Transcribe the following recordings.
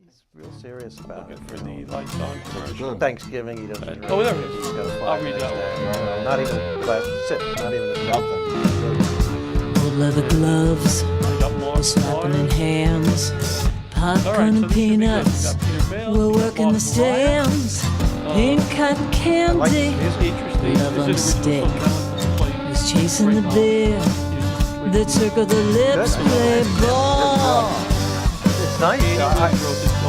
He's real serious about it. For the lights on commercial. Thanksgiving, he doesn't drink. Oh, there it is. He's got a I'll read that one. Not even a glass, sit, not even a Nothing. Old leather gloves, I got more slapping in hands, All right, popcorn so and this should be good. peanuts. We got Peter Bale, We're we got working Mark the stands, pink cotton candy. Interesting. Love on a This is the stick. original sound play. Who's chasing the beer? The trick of the lips, play ball, It's nice.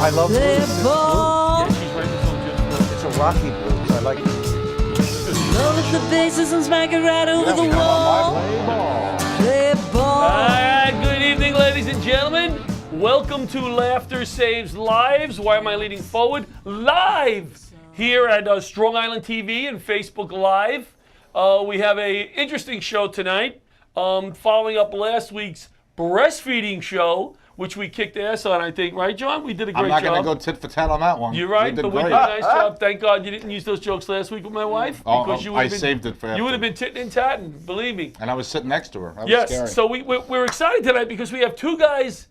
I love play blues. It's ball. Yeah, she's writing this song just for blues. It's a rocky blues. I like it. Load at the bases and smack it right over the wall. Play ball. All right, good evening, ladies and gentlemen. Welcome to Laughter Saves Lives. Why am I leaning forward? Live here at Strong Island TV and Facebook Live. We have a interesting show tonight. Following up last week's breastfeeding show, which we kicked ass on, I think. Right, John? We did a great job. I'm not going to go tit for tat on that one. You're right, You but did we did great. a nice job. Thank God you didn't use those jokes last week with my wife. Oh, Because you I would have been, saved it for you after. would have been titting and tatting, believe me. And I was sitting next to her. That was Yes, scary. so we're excited tonight because we have two guys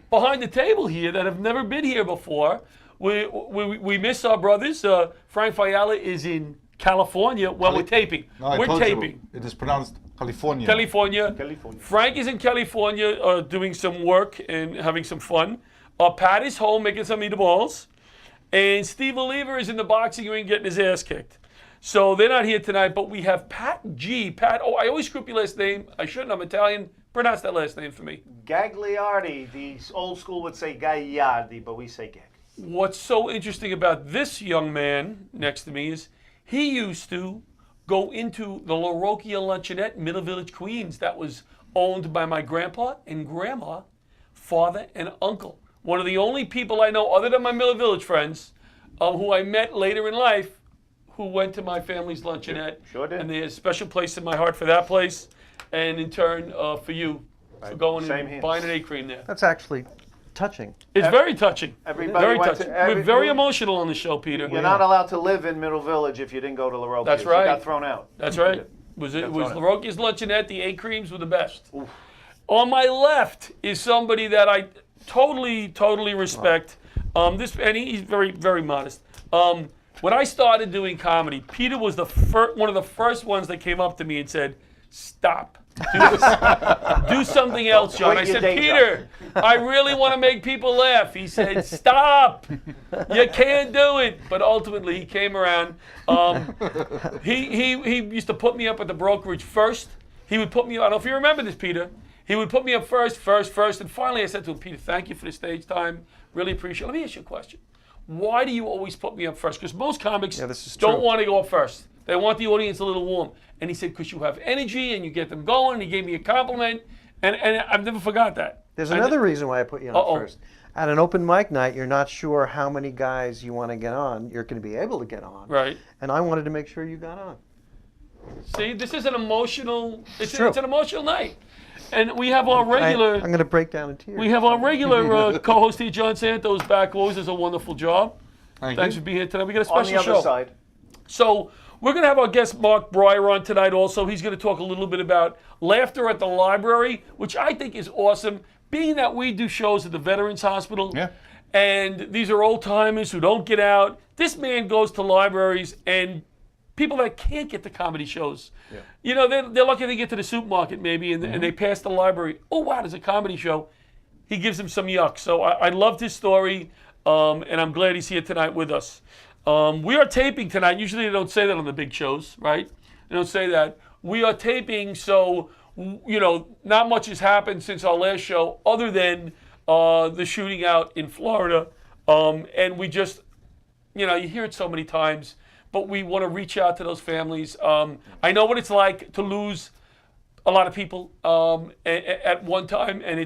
behind the table here that have never been here before. We miss our brothers. Frank Fiala is in California. Well, we're taping. No, I We're told you, taping. it is pronounced California. California. Frank is in California doing some work and having some fun. Pat is home making some meatballs. And Steve Oliver is in the boxing ring getting his ass kicked. So they're not here tonight, but we have Pat G. Pat, I always screw up your last name. I shouldn't. I'm Italian. Pronounce that last name for me. Gagliardi. The old school would say Gagliardi, but we say Gag. What's so interesting about this young man next to me is he used to go into the La Rocchia Luncheonette in Middle Village, Queens, that was owned by my grandpa and grandma, father and uncle. One of the only people I know, other than my Middle Village friends, who I met later in life, who went to my family's luncheonette. Sure did. And there's a special place in my heart for that place, and in turn for you, for going Same and here. buying an egg cream there. That's actually touching. It's very touching. Everybody Very went to touching. every- We're very emotional on the show, Peter. You're not allowed to live in Middle Village if you didn't go to La Rocchia's. That's right. You got thrown out. That's right. It was That's La right. Rocchia's Luncheonette. The egg creams were the best. On my left is somebody that I totally respect. And he's very modest. When I started doing comedy, Peter was one of the first ones that came up to me and said, "Stop. Do something else, John." I Quit your said, day "Peter, I really want to make people laugh." He said, "Stop. You can't do it." But ultimately, he came around. He used to put me up at the brokerage first. He would put me. I don't know if you remember this, Peter. He would put me up first, and finally I said to him, "Peter, thank you for the stage time. Really appreciate it. Let me ask you a question. Why do you always put me up first? Because most comics this is don't true. want to go up first. They want the audience a little warm." And he said, "Because you have energy and you get them going." And he gave me a compliment, and I've never forgot that. There's And- another reason why I put you on Uh-oh. first. At an open mic night, you're not sure how many guys you want to get on. You're going to be able to get on. Right. And I wanted to make sure you got on. See, this is an emotional. It's true. an emotional night, and we have our regular. I'm going to break down in tears. We have our regular co-host here, John Santos, back. Always does a wonderful job. Thanks you. for being here tonight. We got a On special the other show. side. So we're going to have our guest Mark Breyer on tonight also. He's going to talk a little bit about Laughter at the Library, which I think is awesome, being that we do shows at the Veterans Hospital. Yeah. And these are old-timers who don't get out. This man goes to libraries and people that can't get to comedy shows. Yeah. You know, they're lucky they get to the supermarket maybe and they pass the library. Oh, wow, there's a comedy show. He gives them some yuck. So I loved his story, and I'm glad he's here tonight with us. We are taping tonight. Usually they don't say that on the big shows, right? They don't say that. We are taping, so, you know, not much has happened since our last show other than the shooting out in Florida. And we just, you know, you hear it so many times, but we want to reach out to those families. I know what it's like to lose a lot of people at one time, and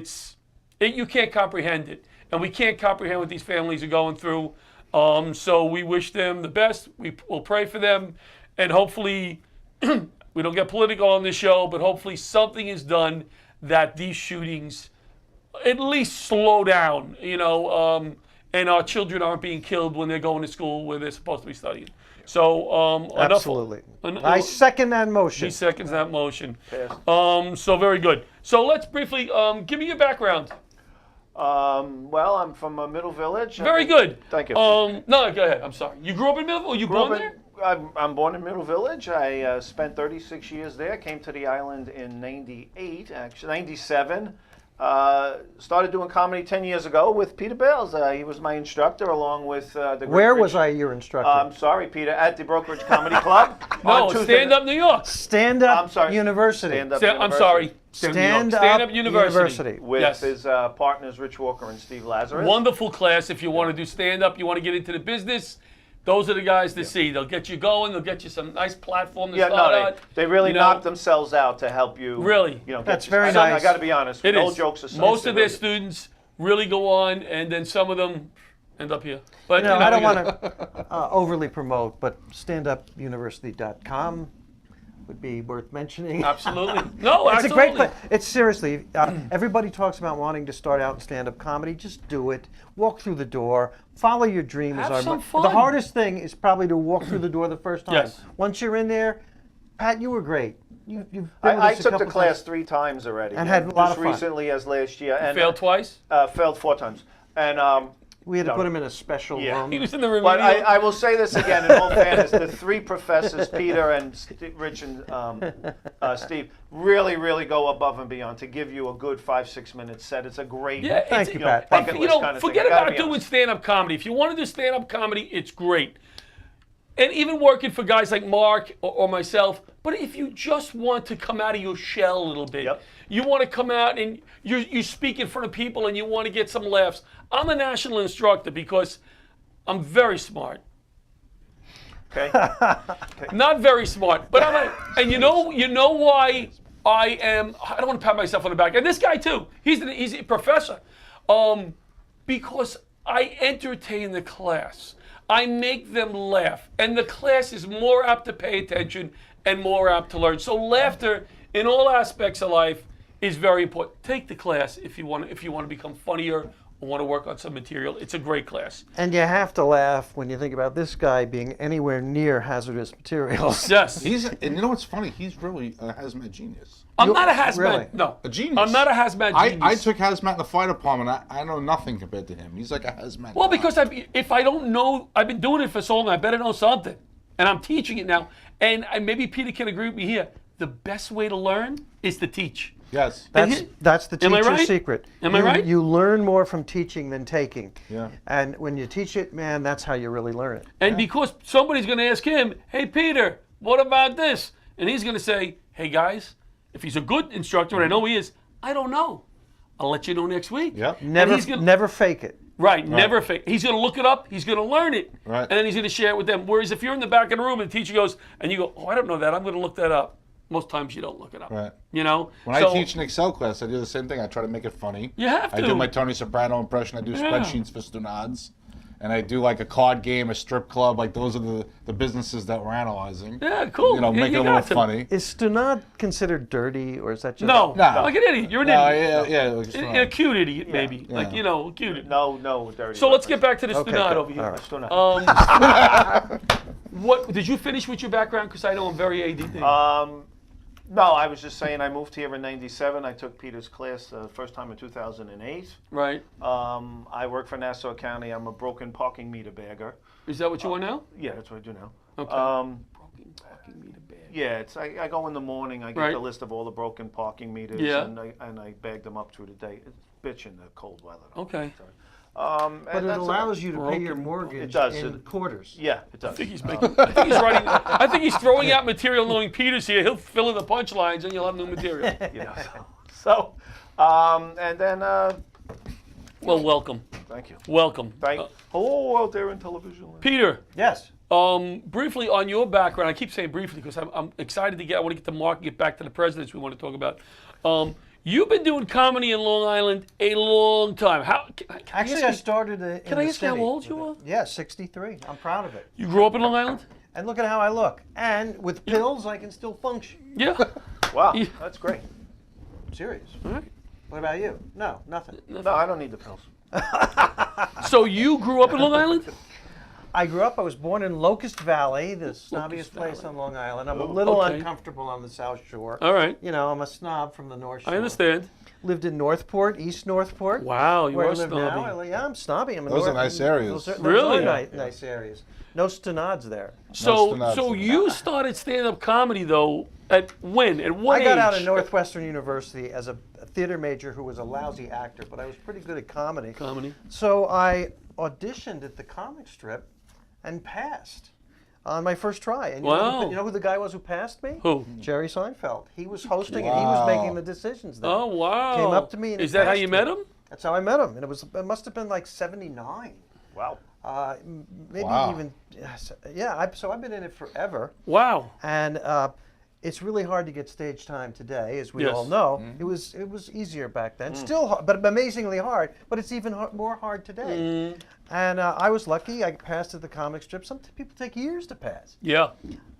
you can't comprehend it. And we can't comprehend what these families are going through. So we wish them the best. We'll pray for them. And hopefully, we don't get political on this show, but hopefully something is done that these shootings at least slow down, you know, and our children aren't being killed when they're going to school where they're supposed to be studying. So, Absolutely. I second that motion. He seconds that motion. So very good. So let's briefly, give me your background. Well, I'm from Middle Village. Very good. Thank you. No, go ahead. I'm sorry. You grew up in Middleville? You Grew up born in- there? I'm born in Middle Village. I spent 36 years there. Came to the island in '98, actually '97. Started doing comedy 10 years ago with Peter Bales. He was my instructor, along with the. great Where Rich- was I your instructor? I'm sorry, Peter. At the Brokerage Comedy Club. No, on Tuesday- Stand Up New York. Stand Up I'm sorry. University. Stand Up I'm University. sorry. Stand Stand Up Up University. With Yes. his partners, Rich Walker and Steve Lazarus. Wonderful class. If you want to do stand up, you want to get into the business, those are the guys to see. They'll get you going. They'll get you some nice platform to Yeah, start no, out. they really You know, knocked themselves out to help you. Really? You know, That's get very I nice. got to be honest. It no is. jokes aside. Most they of their really- students really go on, and then some of them end up here. But No, you know, I don't we want gotta- to overly promote, but standupuniversity.com would be worth mentioning. Absolutely. No, It's absolutely. a great place. It's seriously, everybody talks about wanting to start out in stand-up comedy. Just do it. Walk through the door. Follow your dream. Have some The fun. hardest thing is probably to walk through the door the first time. Yes. Once you're in there, Pat, you were great. You've been with I us a took the couple class times. 3 times already. And had a lot just of fun. recently as last year. And Failed twice. failed 4 times. And We had to No. put him in a special Yeah. room. He was in the but remedial. I will say this again in all fairness: the 3 professors, Peter and Rich and Steve, really go above and beyond to give you a good 5-6 minute set. It's a great. Yeah, Thank it's- you, you know, Pat. bucket you list know, kind of thing. forget I gotta about be doing honest. stand-up comedy. If you want to do stand-up comedy, it's great. And even working for guys like Mark or myself. But if you just want to come out of your shell a little bit, Yep. you want to come out and you speak in front of people and you want to get some laughs. I'm a national instructor because I'm very smart. Okay. Not very smart, but and you know why I am. I don't want to pat myself on the back, and this guy too. He's a professor, because I entertain the class. I make them laugh, and the class is more apt to pay attention and more apt to learn. So laughter in all aspects of life is very important. Take the class if you want to become funnier or want to work on some material. It's a great class. And you have to laugh when you think about this guy being anywhere near hazardous materials. Yes. And you know what's funny? He's really a hazmat genius. I'm not a hazmat. really? No. A genius. I'm not a hazmat genius. I took hazmat in the fire department. I know nothing compared to him. He's like a hazmat. Well, guy. because if I don't know, I've been doing it for so long, I better know something. And I'm teaching it now. And maybe Peter can agree with me here. The best way to learn is to teach. Yes. That's the Am I teacher's right? secret. Am I right? You learn more from teaching than taking. Yeah. And when you teach it, man, that's how you really learn it. And because somebody's going to ask him, hey, Peter, what about this? And he's going to say, hey, guys, if he's a good instructor, and I know he is, I don't know. I'll let you know next week. Yep. And Never, he's gonna- never fake it. Right, never fake. He's going to look it up. He's going to learn it. Right. And then he's going to share it with them. Whereas if you're in the back of the room and the teacher goes, and you go, oh, I don't know that. I'm going to look that up. Most times you don't look it up. Right. You know? When I teach an Excel class, I do the same thing. I try to make it funny. You have I to. do my Tony Soprano impression. I do spreadsheets for Stunads. And I do like a card game, a strip club. Like those are the businesses that we're analyzing. Yeah, cool. You know, Yeah, make you it a little got to. funny. Is Stunad considered dirty, or is that just... No, No. like an idiot. You're an No, idiot. yeah. Like, A cute idiot, maybe. Yeah. Like, you know, cute idiot. No, dirty. So let's get back to the Okay, Stunad good. over here. All right. Still not. What did you finish with your background? Because I know I'm very ADD. No, I was just saying I moved here in '97. I took Peter's class first time in 2008. Right? I work for Nassau County. I'm a broken parking meter bagger. Is that what you are now? Yeah, that's what I do now. Okay. Broken parking meter bag. Yeah, it's I go in the morning. I get Right. the list of all the broken parking meters, Yeah. and I bag them up through the day. It's bitch in the cold weather. though. Okay. But it allows you to pay your Broken. mortgage It does. in quarters. Yeah, it does. I think he's making. I think he's writing. I think he's throwing out material. Knowing Peter's here, he'll fill in the punchlines, and you'll have new material. You know, so and then Well, welcome, thank you. welcome. Hello out there in television land. Peter. Yes. Briefly on your background, I keep saying briefly because I'm excited I want to get to Mark and get back to the presidents we want to talk about. You've been doing comedy in Long Island a long time. Actually, I started in Can the I ask you how city old you with are? it. Yeah, 63. I'm proud of it. You grew up in Long Island? And look at how I look. And with pills, I can still function. Yeah. Wow, Yeah. that's great. Serious. All right. What about you? No, nothing. No, I don't need the pills. So you grew up in Long Island? I grew up. I was born in Locust Valley, the snobbiest place on Long Island. I'm a little okay. uncomfortable on the South Shore. All right. You know, I'm a snob from the North Shore. I understand. Lived in Northport, East Northport. Wow, you where are I live snobby. now. Yeah, I'm snobby. I'm a Those are North- nice areas. Those are Really? nice areas. No stenods there. So, Most so of you started stand-up comedy though at when? At what I got age? out of Northwestern University as a theater major who was a lousy actor, but I was pretty good at comedy. Comedy. So I auditioned at the comic strip and passed on my first try. And Wow. you know who the guy was who passed me? Who? Jerry Seinfeld. He was hosting and he was Wow. making the decisions then. Oh wow! Came up to me and is he that how passed you me. met him? That's how I met him. And it must have been like 79. Wow. Maybe Wow. even, yeah, so I've been in it forever. Wow. And it's really hard to get stage time today, as we Yes. all know. Mm-hmm. It was easier back then. Still hard, but amazingly hard. But it's even more hard today. Mm. And I was lucky. I passed at the comic strip. Some people take years to pass. Yeah.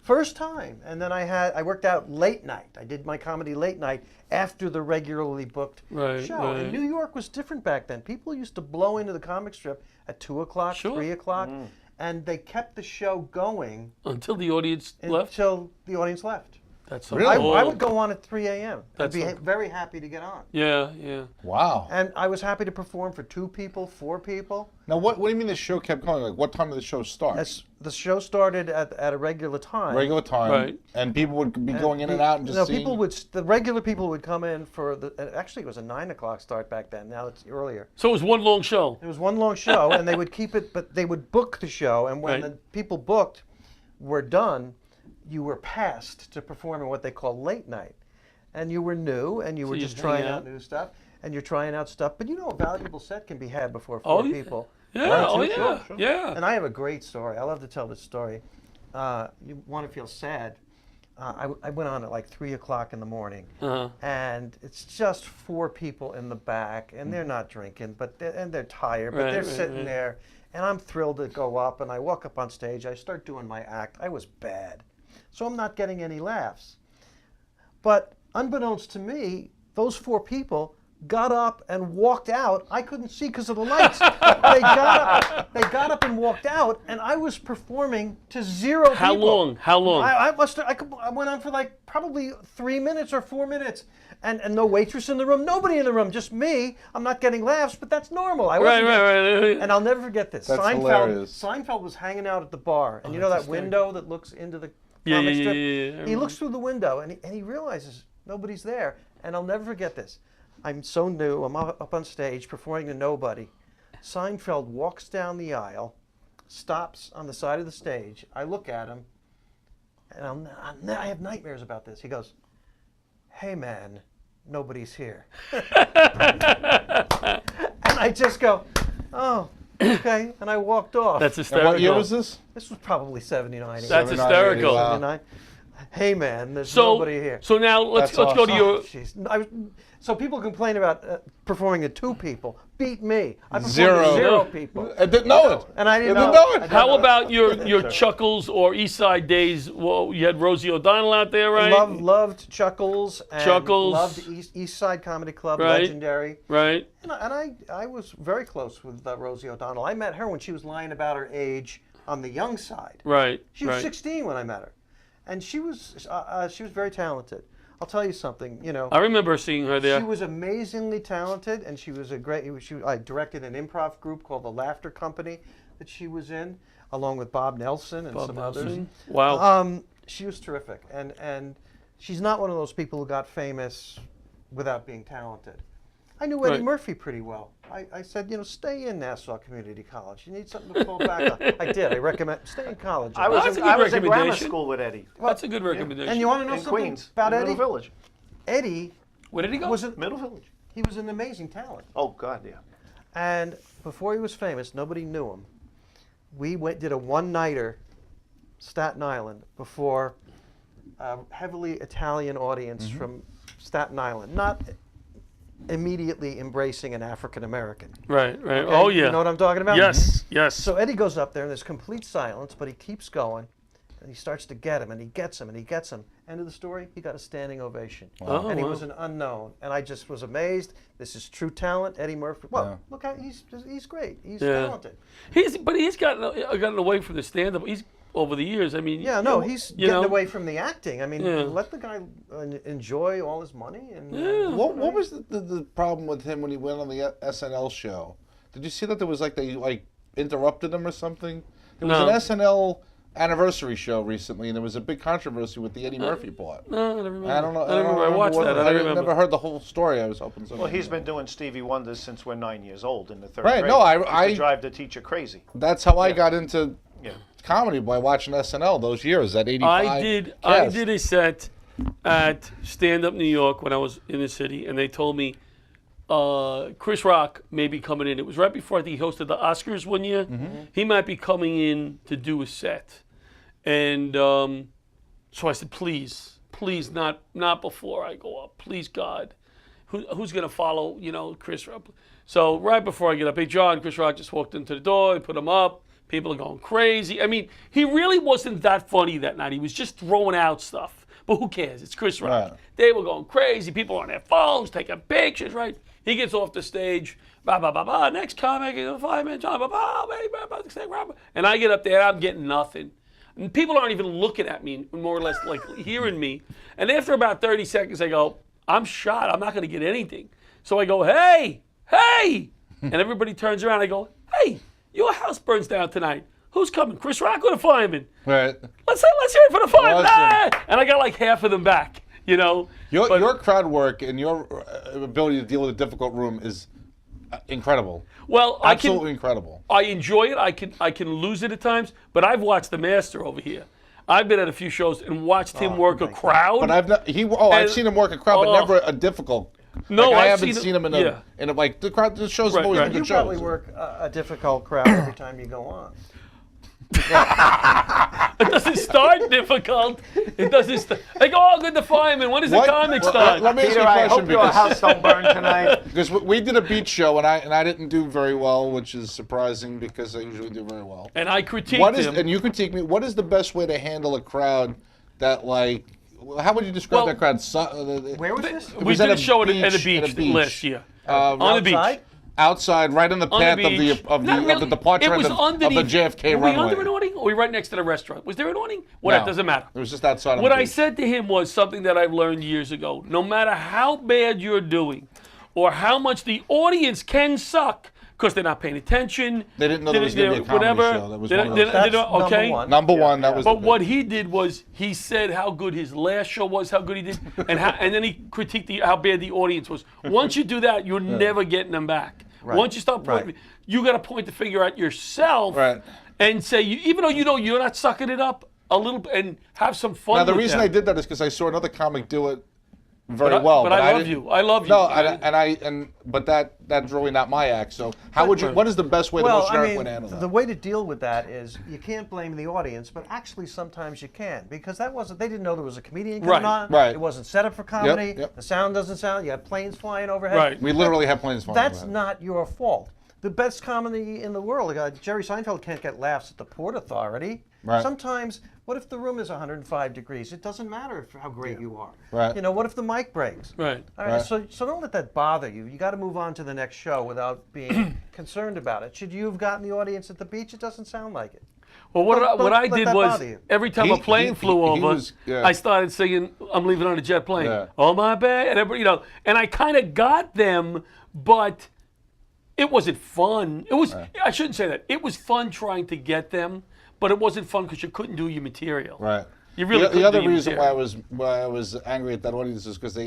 First time. And then I worked out late night. I did my comedy late night after the regularly booked Right, show. right. And New York was different back then. People used to blow into the comic strip at 2 o'clock, Sure. 3 o'clock. And they kept the show going Until the audience left. until the audience left. That's Really? I cool. would go on at 3 a.m. I'd That's be so- very happy to get on. Yeah, yeah. Wow. And I was happy to perform for 2 people, 4 people. Now, what do you mean the show kept going? Like, what time did the show start? The show started at a regular time. Regular time. Right. And people would be going in and out and just no, seeing. the regular people would come in for actually it was a 9 o'clock start back then. Now it's earlier. So it was one long show. It was one long show, and they would keep it, but they would book the show, and when Right. the people booked were done, you were passed to perform in what they call late night, and you were new, and you were you'd just hang trying out. out new stuff, and you're trying out stuff. But you know, a valuable set can be had before Oh, 4 yeah. people. Yeah. Right, Oh sure, yeah. sure. Yeah. And I have a great story. I love to tell this story. You want to feel sad. I went on at like 3 o'clock in the morning, Uh-huh. and it's just 4 people in the back, and they're not drinking, but they're tired, but Right, they're right, sitting right. there, and I'm thrilled to go up, and I walk up on stage. I start doing my act. I was bad, so I'm not getting any laughs. But unbeknownst to me, those 4 people got up and walked out. I couldn't see because of the lights. They got up and walked out, and I was performing to 0 How people. long? How long? I went on for like probably 3 minutes or 4 minutes, and no waitress in the room, nobody in the room, just me. I'm not getting laughs, but that's normal. I Right, wasn't right. And I'll never forget this. That's hilarious. Seinfeld was hanging out at the bar, and you know that window that looks into the Yeah, comic yeah, strip? yeah, yeah, I He remember. looks through the window, and he realizes nobody's there. And I'll never forget this. I'm so new. I'm up on stage performing to nobody. Seinfeld walks down the aisle, stops on the side of the stage. I look at him, and I have nightmares about this. He goes, "Hey man, nobody's here." And I just go, "Oh, okay." And I walked off. That's And hysterical. what year was this? This was probably 79. That's 79, hysterical. wow. 79. Hey man, there's So, nobody here. so now let's That's go to awesome. your. Jeez. So people complain about performing to 2 people. Beat me. I performed Zero. to 0 people. I didn't know it. And I didn't I know. didn't know I it. didn't How know. about your Chuckles or East Side days? Well, you had Rosie O'Donnell out there, right? Loved Chuckles. And Chuckles. Loved East Side Comedy Club, Right. legendary. Right. And I was very close with Rosie O'Donnell. I met her when she was lying about her age on the young side. Right. She was right. 16 when I met her, and she was very talented. I'll tell you something. You know, I remember seeing her there. she was amazingly talented, and she was a great. I directed an improv group called the Laughter Company that she was in, along with Bob Nelson and Bob some others. Nelson. Wow. She was terrific, and she's not one of those people who got famous without being talented. I knew Eddie Right. Murphy pretty well. I said, stay in Nassau Community College. You need something to fall back on. I did. I recommend stay in college. I was That's a in, good I was in grammar recommendation. school with Eddie That's a good recommendation. and you want to know in something Queens, about in Eddie? Middle Village. Eddie Where did he go? was Middle Village. he was an amazing talent. Oh God, yeah. And before he was famous, nobody knew him. We did a one-nighter, Staten Island, before a heavily Italian audience from Staten Island, not immediately embracing an African American. Right. Right. Okay? Oh yeah. You know what I'm talking about? Yes. Yes. So Eddie goes up there, and there's complete silence, but he keeps going. and he starts to get him, and he gets him, and he gets him. End of the story, he got a standing ovation. Oh, And he wow. was an unknown. And I just was amazed. This is true talent. Eddie Murphy. Well, Yeah. look how he's great. He's Yeah. talented. But he's gotten away from the stand-up. He's over the years. I mean, Yeah, no, he's you getting know? away from the acting. I mean, Yeah. let the guy enjoy all his money. And What was the problem with him when he went on the SNL show? Did you see that there was like they interrupted him or something? There was No. an SNL anniversary show recently, and there was a big controversy with the Eddie Murphy plot. No, I don't remember. I don't know. I don't remember. I remember watched what- that. I don't I remember. never heard the whole story. I was hoping somebody. Well, he's been doing Stevie Wonder since we're 9 years old in the third Right, grade. no, Used to I- drive the teacher crazy. That's how I got into Yeah. comedy, by watching SNL those years. That '85. I did a set at Stand Up New York when I was in the city, and they told me Chris Rock may be coming in. It was right before I think he hosted the Oscars one year. He might be coming in to do a set, and so I said, please, not before I go up. Please, God, who's gonna follow? Chris Rock. So right before I get up, hey John, Chris Rock just walked into the door. They put him up. People are going crazy. I mean, he really wasn't that funny that night. He was just throwing out stuff. But who cares? It's Chris Rock. Right. They were going crazy. People on their phones taking pictures, right? He gets off the stage. Bah, bah, bah, bah. Next comic, 5-minute John. Bah, bah, bah, and I get up there, I'm getting nothing. And people aren't even looking at me, more or less like hearing me. And after about 30 seconds, I go, I'm shot. I'm not going to get anything. So I go, hey. And everybody turns around. I go, hey, your house burns down tonight. Who's coming? Chris Rock or the fireman? Right. Let's hear it for the fireman. Awesome. Ah! And I got like half of them back, Your But- your crowd work and your ability to deal with a difficult room is incredible. Well, Absolutely incredible. I enjoy it. I can lose it at times, but I've watched the master over here. I've been at a few shows and watched him work a crowd. But I've seen him work a crowd, but Oh. never a difficult. No, I I've haven't seen seen him- him in yeah. the crowd. The shows have Right, always right. been you good probably shows. work a difficult crowd every time you go on. It doesn't start difficult. It doesn't start. They go, oh, good, the fireman. When does the comic start? Let me ask you Peter, a I question hope your house don't burn tonight. because we did a beach show and I didn't do very well, which is surprising because I usually do very well. And I critiqued him. And you critique me. What is the best way to handle a crowd that how would you describe Well, that crowd? Where was this? we was did at a a show at a beach- beach last year. On On the beach. Outside? outside, right in the On the path beach. of Not the really. departure It was of the underneath. JFK Were we runway. under an awning or were we right next to the restaurant? Was there an awning? Well, that doesn't matter. It was just outside. What on the I beach. said to him was something that I've learned years ago. No matter how bad you're doing or how much the audience can suck because they're not paying attention. They didn't know there was gonna be a comedy whatever. show. That was They one of don't- those. they That's don't- number okay? one. Number one, that was. But the what he did was he said how good his last show was, how good he did, and then he critiqued how bad the audience was. Once you do that, you're never getting them back. Right. Once you start pointing, Right. you got to point the finger at yourself Right. and say, even though you know you're not sucking it up a little, and have some fun. Now the with reason them. I did that is because I saw another comic do it very But I- well. but I love didn't- you. I love you. No, but that's really not my act. So how would you? What is the best way the Well, most I generic mean, way to handle that? the way to deal with that is you can't blame the audience, but actually sometimes you can because they didn't know there was a comedian coming Right, on. right. It wasn't set up for comedy. yep. The sound doesn't sound. You have planes flying overhead. Right. We literally have planes flying That's overhead. not your fault. The best comedy in the world, Jerry Seinfeld can't get laughs at the Port Authority. Right. Sometimes, what if the room is 105 degrees? It doesn't matter how great you are. Right. You know, what if the mic breaks? Right. All right, Right. so don't let that bother you. You got to move on to the next show without being concerned about it. Should you have gotten the audience at the beach? It doesn't sound like it. Well, what Don't I let did that was bother you. every time He- a plane he- flew he over, was- yeah. I started singing "I'm Leaving on a Jet Plane." Yeah. Oh my bad, and everybody, and I kind of got them, but it wasn't fun. It was. I shouldn't say that. It was fun trying to get them, but it wasn't fun because you couldn't do your material. Right. You really the couldn't other do your reason material. why I was angry at that audience is because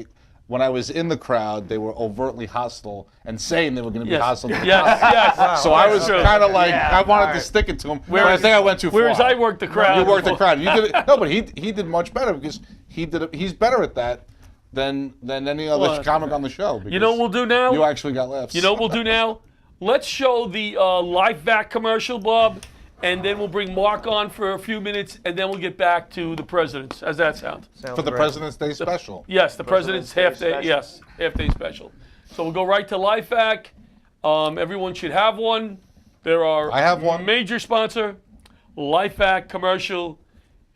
when I was in the crowd, they were overtly hostile and saying they were going to be Yes. hostile. to the Yes. crowd. Yes. So I was True. kind of like Yeah, I wanted to alright. stick it to him, but I think I went too far. Whereas I worked the crowd. You worked the before. crowd. You did it. No, but he did much better because he's better at that than any other Well, comic on the show. You know what we'll do now? You actually got laughs. You know what we'll do now? Let's show the Life Vac commercial, Bob, and then we'll bring Mark on for a few minutes, and then we'll get back to the presidents. How's that sound? Sounds for the great. President's Day special. Yes, the president's half Day day. special. Yes, half day special. So we'll go right to Life Vac. Everyone should have one. There are I have one. Major sponsor, Life Vac commercial.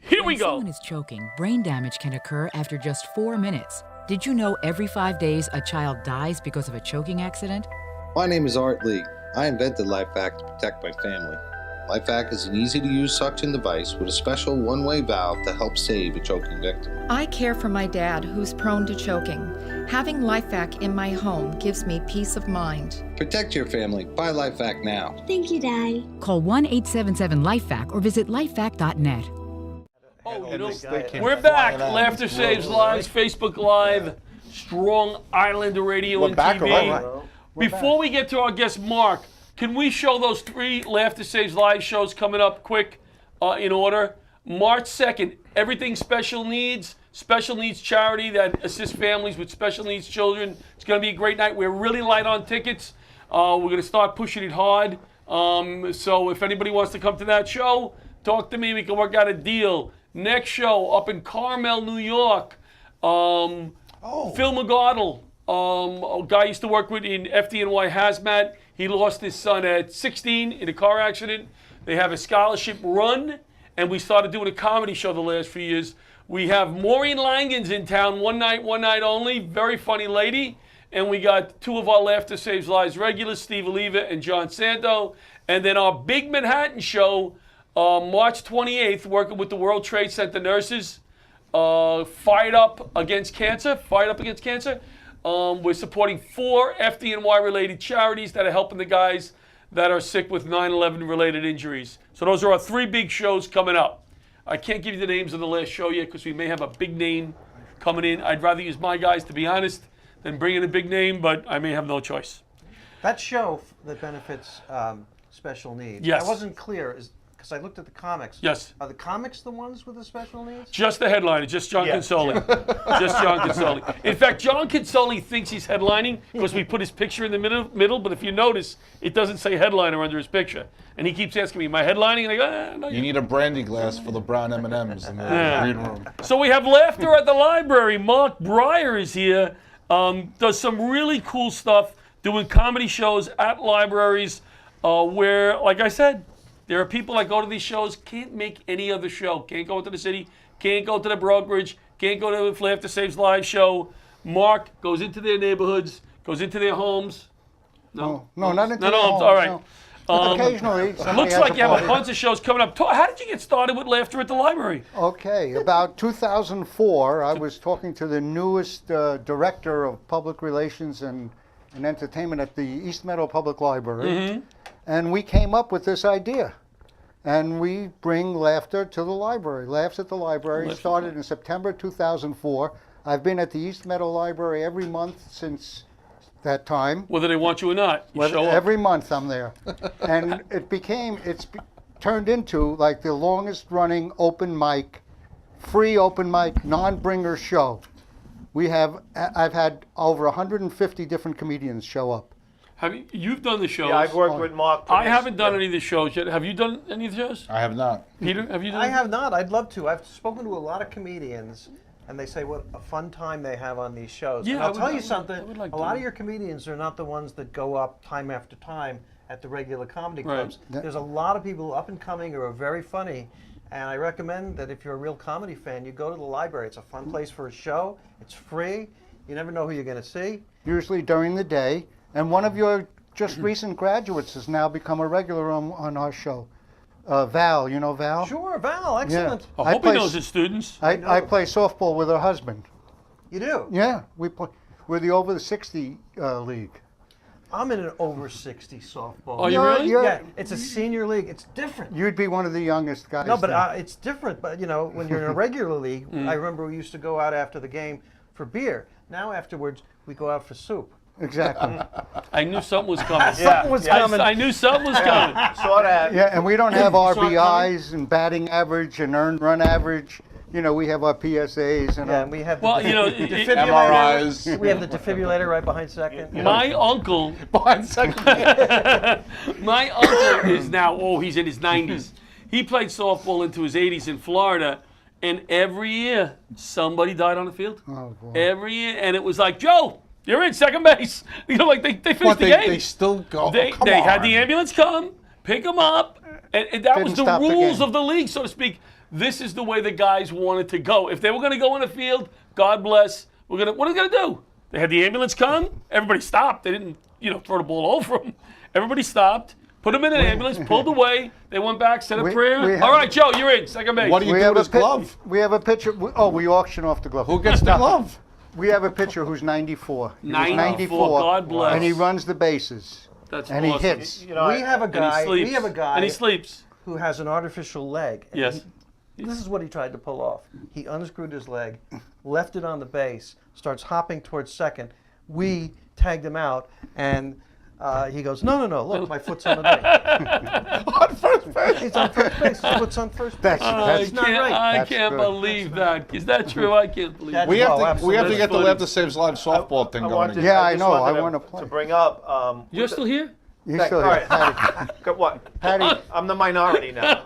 Here we When go. someone is choking, brain damage can occur after just 4 minutes. Did you know every 5 days a child dies because of a choking accident? My name is Art Lee. I invented LifeVac to protect my family. LifeVac is an easy-to-use suction device with a special one-way valve to help save a choking victim. I care for my dad who's prone to choking. Having LifeVac in my home gives me peace of mind. Protect your family. Buy LifeVac now. Thank you, Daddy. Call 1-877-LifeVac or visit lifevac.net. Oh, you know, They came we're back. flying out. Laughter Saves Lives, Facebook Live, Strong Island Radio We're and back TV. already. Before we get to our guest, Mark, can we show those 3 Laughter Saves Live shows coming up quick in order? March 2nd, Everything Special Needs charity that assists families with special needs children. It's going to be a great night. We're really light on tickets. We're going to start pushing it hard. So if anybody wants to come to that show, talk to me. We can work out a deal. Next show up in Carmel, New York. Phil McGardle, a guy I used to work with in FDNY Hazmat. He lost his son at 16 in a car accident. They have a scholarship run, and we started doing a comedy show the last few years. We have Maureen Langens in town, one night only. Very funny lady. And we got 2 of our Laughter Saves Lives regulars, Steve Oliva and John Santo. And then our big Manhattan show, March 28th, working with the World Trade Center nurses. Fired Up Against Cancer. We're supporting 4 FDNY-related charities that are helping the guys that are sick with 9/11-related injuries. So those are our 3 big shows coming up. I can't give you the names of the last show yet because we may have a big name coming in. I'd rather use my guys, to be honest, than bring in a big name, but I may have no choice. That show that benefits special needs. Yes. I wasn't clear because I looked at the comics. Yes. Are the comics the ones with the special needs? Just the headliner, just John Consoli. Just John Consoli. In fact, John Consoli thinks he's headlining because we put his picture in the middle, but if you notice, it doesn't say headliner under his picture. And he keeps asking me, am I headlining? And I go, no, You need a brandy glass for the brown M&Ms in the green room. So we have Laughter at the Library. Mark Breyer is here. Does some really cool stuff, doing comedy shows at libraries where, like I said, there are people that go to these shows, can't make any other show. Can't go to the city, can't go to the brokerage, can't go to the Laughter Saves Live show. Mark goes into their neighborhoods, goes into their homes. No, not into No, the homes, all right. no. Occasionally, somebody Looks has like a you have a party. bunch of shows coming up. How did you get started with Laughter at the Library? Okay, about 2004, I was talking to the newest director of public relations and entertainment at the East Meadow Public Library, and we came up with this idea. And we bring laughter to the library. Laughs at the Library started in September 2004. I've been at the East Meadow Library every month since that time. Whether they want you or not, you show up. Every month I'm there. And it's turned into like the longest running open mic, free open mic, non-bringer show. I've had over 150 different comedians show up. You've done the shows. Yeah, I've worked with Mark. I haven't done any of the shows yet. Have you done any of the shows? I have not. Peter, have you done? I have not. I'd love to. I've spoken to a lot of comedians, and they say what a fun time they have on these shows. Yeah, and I I'll would- tell I you would- something. I would like a lot to. of your comedians are not the ones that go up time after time at the regular comedy Right. clubs. There's a lot of people up and coming who are very funny, and I recommend that if you're a real comedy fan, you go to the library. It's a fun place for a show. It's free. You never know who you're going to see. Usually during the day. And one of your just recent graduates has now become a regular on our show. Val, you know Val? Sure, Val, excellent. I hope he knows his students. I play softball with her husband. You do? Yeah, we're the over the 60 league. I'm in an over 60 softball. Are you really? Yeah, it's a senior league. It's different. You'd be one of the youngest guys. No, but there. it's different. But you know, when you're in a regular league, I remember we used to go out after the game for beer. Now afterwards, we go out for soup. Exactly. I knew something was coming. Something was coming. I knew something was coming. Saw that. Yeah, and we don't have saw it RBIs and batting average and earned run average. You know, we have our PSAs and Yeah, our, and we have Well, the, you know, the it- defibrillator. MRIs. We have the defibrillator right behind second. You know. My uncle, Behind second. my uncle is now, he's in his 90s. He played softball into his 80s in Florida, and every year somebody died on the field. Oh, boy. Every year, and it was like, Joe, you're in second base. You know, like they finished But the they, game. they still go. They come had on. the ambulance come, pick them up, and that was Didn't the stop the rules game. of the league, so to speak. this is the way the guys wanted to go. If they were going to go in the field, God bless. What are they going to do? They had the ambulance come. Everybody stopped. They didn't, throw the ball over them. Everybody stopped. Put them in an ambulance. Pulled away. They went back. Said a prayer. All right, Joe, you're in second base. What do you do with his glove? We have a pitcher. We auction off the glove. Who gets the glove? We have a pitcher who's 94. He was 94, God bless. And he runs the bases. That's and awesome. he hits. We have a guy. And he sleeps. Who has an artificial leg. And Yes. This is what he tried to pull off. He unscrewed his leg, left it on the base, starts hopping towards second. We tagged him out, and he goes, no, look, my foot's on the base. On first base. He's on first base. His foot's on first base. That's not right. I That's can't good. believe that. Is that true? I can't believe That's- it. We have Oh, to. We have to absolutely. get the That's Lab to Saves Lives softball thing going again. Yeah, I just know. I wanted wanna play. to bring up. You're still here? He's All still right. here. What? Patty. I'm the minority now.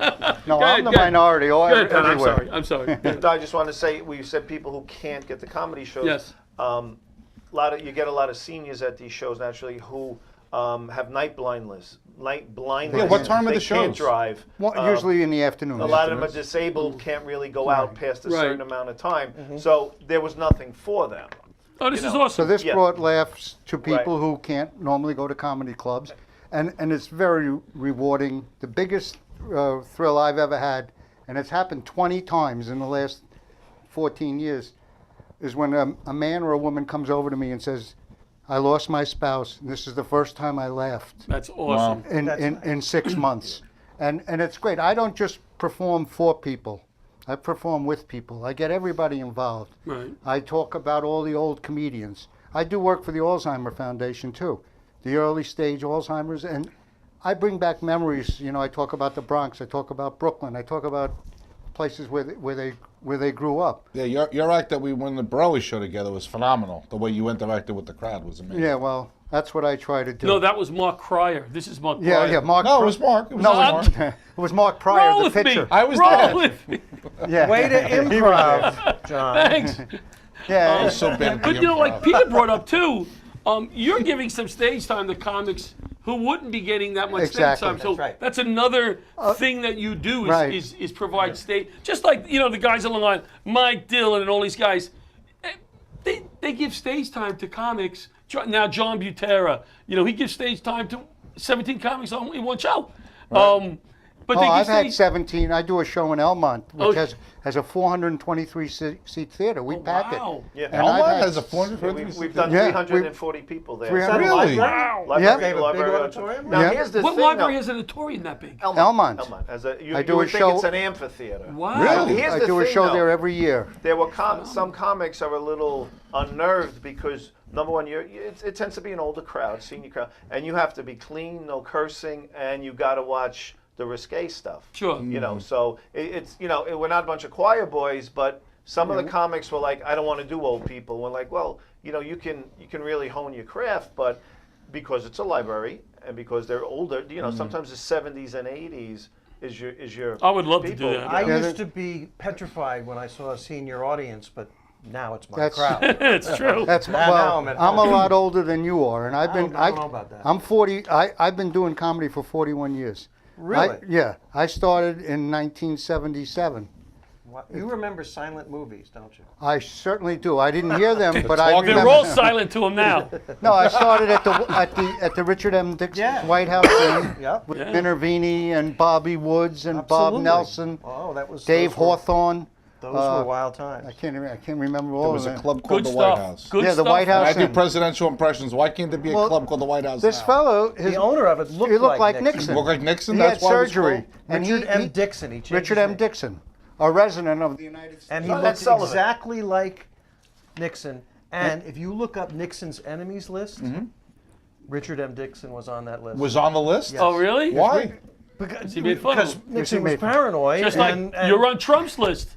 No, Go ahead, I'm the go ahead. minority. Oh, Good. I'm everywhere. sorry. I'm sorry. No, I just want to say, we said people who can't get the comedy shows. Yes. You get a lot of seniors at these shows naturally who have night blindness. Yeah, what time are they the can't shows? drive. Usually in the afternoon. A lot of them are disabled, can't really go out past a certain amount of time. So there was nothing for them. Oh, this is So awesome. this Yeah. brought laughs to people Right. who can't normally go to comedy clubs, and it's very rewarding. The biggest thrill I've ever had, and it's happened 20 times in the last 14 years, is when a man or a woman comes over to me and says, "I lost my spouse, and this is the first time I laughed That's awesome. in 6 months," and it's great. I don't just perform for people. I perform with people. I get everybody involved. Right. I talk about all the old comedians. I do work for the Alzheimer Foundation too, the early stage Alzheimer's, and I bring back memories. I talk about the Bronx. I talk about Brooklyn. I talk about places where they grew up. Yeah, your act that we won the Burley show together was phenomenal. The way you interacted with the crowd was amazing. Yeah, well, that's what I try to do. No, that was Mark Cryer. This is Mark Cryer. Yeah, Mark. No, it was Mark. It was No, Mark. it was Mark Pryor, Roll the with pitcher. me. I was Roll there. with me. Yeah. Way to improv, John. Thanks. Yeah, was so bad. But like Peter brought up too, you're giving some stage time to comics who wouldn't be getting that much Exactly. stage time. So That's right. that's another thing that you do is, right. is provide stage. Just like the guys along the line, Mike Dillon and all these guys, they give stage time to comics. Now John Butera, he gives stage time to 17 comics in one show. But they give I've had stage. 17. I do a show in Elmont, which Oh. has a 423 seat theater. We pack it. Wow. Yeah. And I've Elmont had- has a 450. We've done Yeah, 340 people there. 300 Really? Wow. Library, Yeah. They have a big library auditorium? Now Yeah. here's the What thing. library though. has an auditorium that big? Elmont. You, I do you a would think show- it's an amphitheater. Wow. Really? Here's I the do a thing, show though. there every year. There were some comics are a little unnerved because number one, it tends to be an older crowd, senior crowd, and you have to be clean, no cursing, and you got to watch the risque stuff. Sure. So we're not a bunch of choir boys, but some of the comics were like, I don't want to do old people. We're like, well, you can really hone your craft, but because it's a library and because they're older, sometimes the 70s and 80s is your. I would love to people. do that. I Yeah, used to be petrified when I saw a senior audience, but now it's my That's- crowd. It's true. That's Now well. I'm at I'm a home. lot older than you are, and I've been. I don't know about that. I'm 40. I've been doing comedy for 41 years. Really? Yeah. I started in 1977. You remember silent movies, don't you? I certainly do. I didn't hear them, but I Talking- They're remember. all silent to him now. No, I started at the Richard M. Dixon Yeah. White House thing Yep. with Yeah. Minervini and Bobby Woods and Bob Absolutely. Nelson, Oh, that was Dave those were- Hawthorne. Those were wild times. I can't remember all There of was a them. club called Good the White stuff. House. Good Yeah, the stuff. White House. I do and- presidential impressions. Why can't there be a Well, club called the White House? This now? fellow, The owner of it looked he looked like Nixon. Look like Nixon. He That's had why it was surgery. called- And Richard M. Dixon. He changed Richard his M. name. Dixon, a resident of the United States. And he Ed looked Sullivan. exactly like Nixon. And if you look up Nixon's enemies list, Richard M. Dixon was on that list. Was on the list. Yes. Oh, really? Why? because he made fun of because him. Nixon He was made- paranoid. Just like and you're on Trump's list.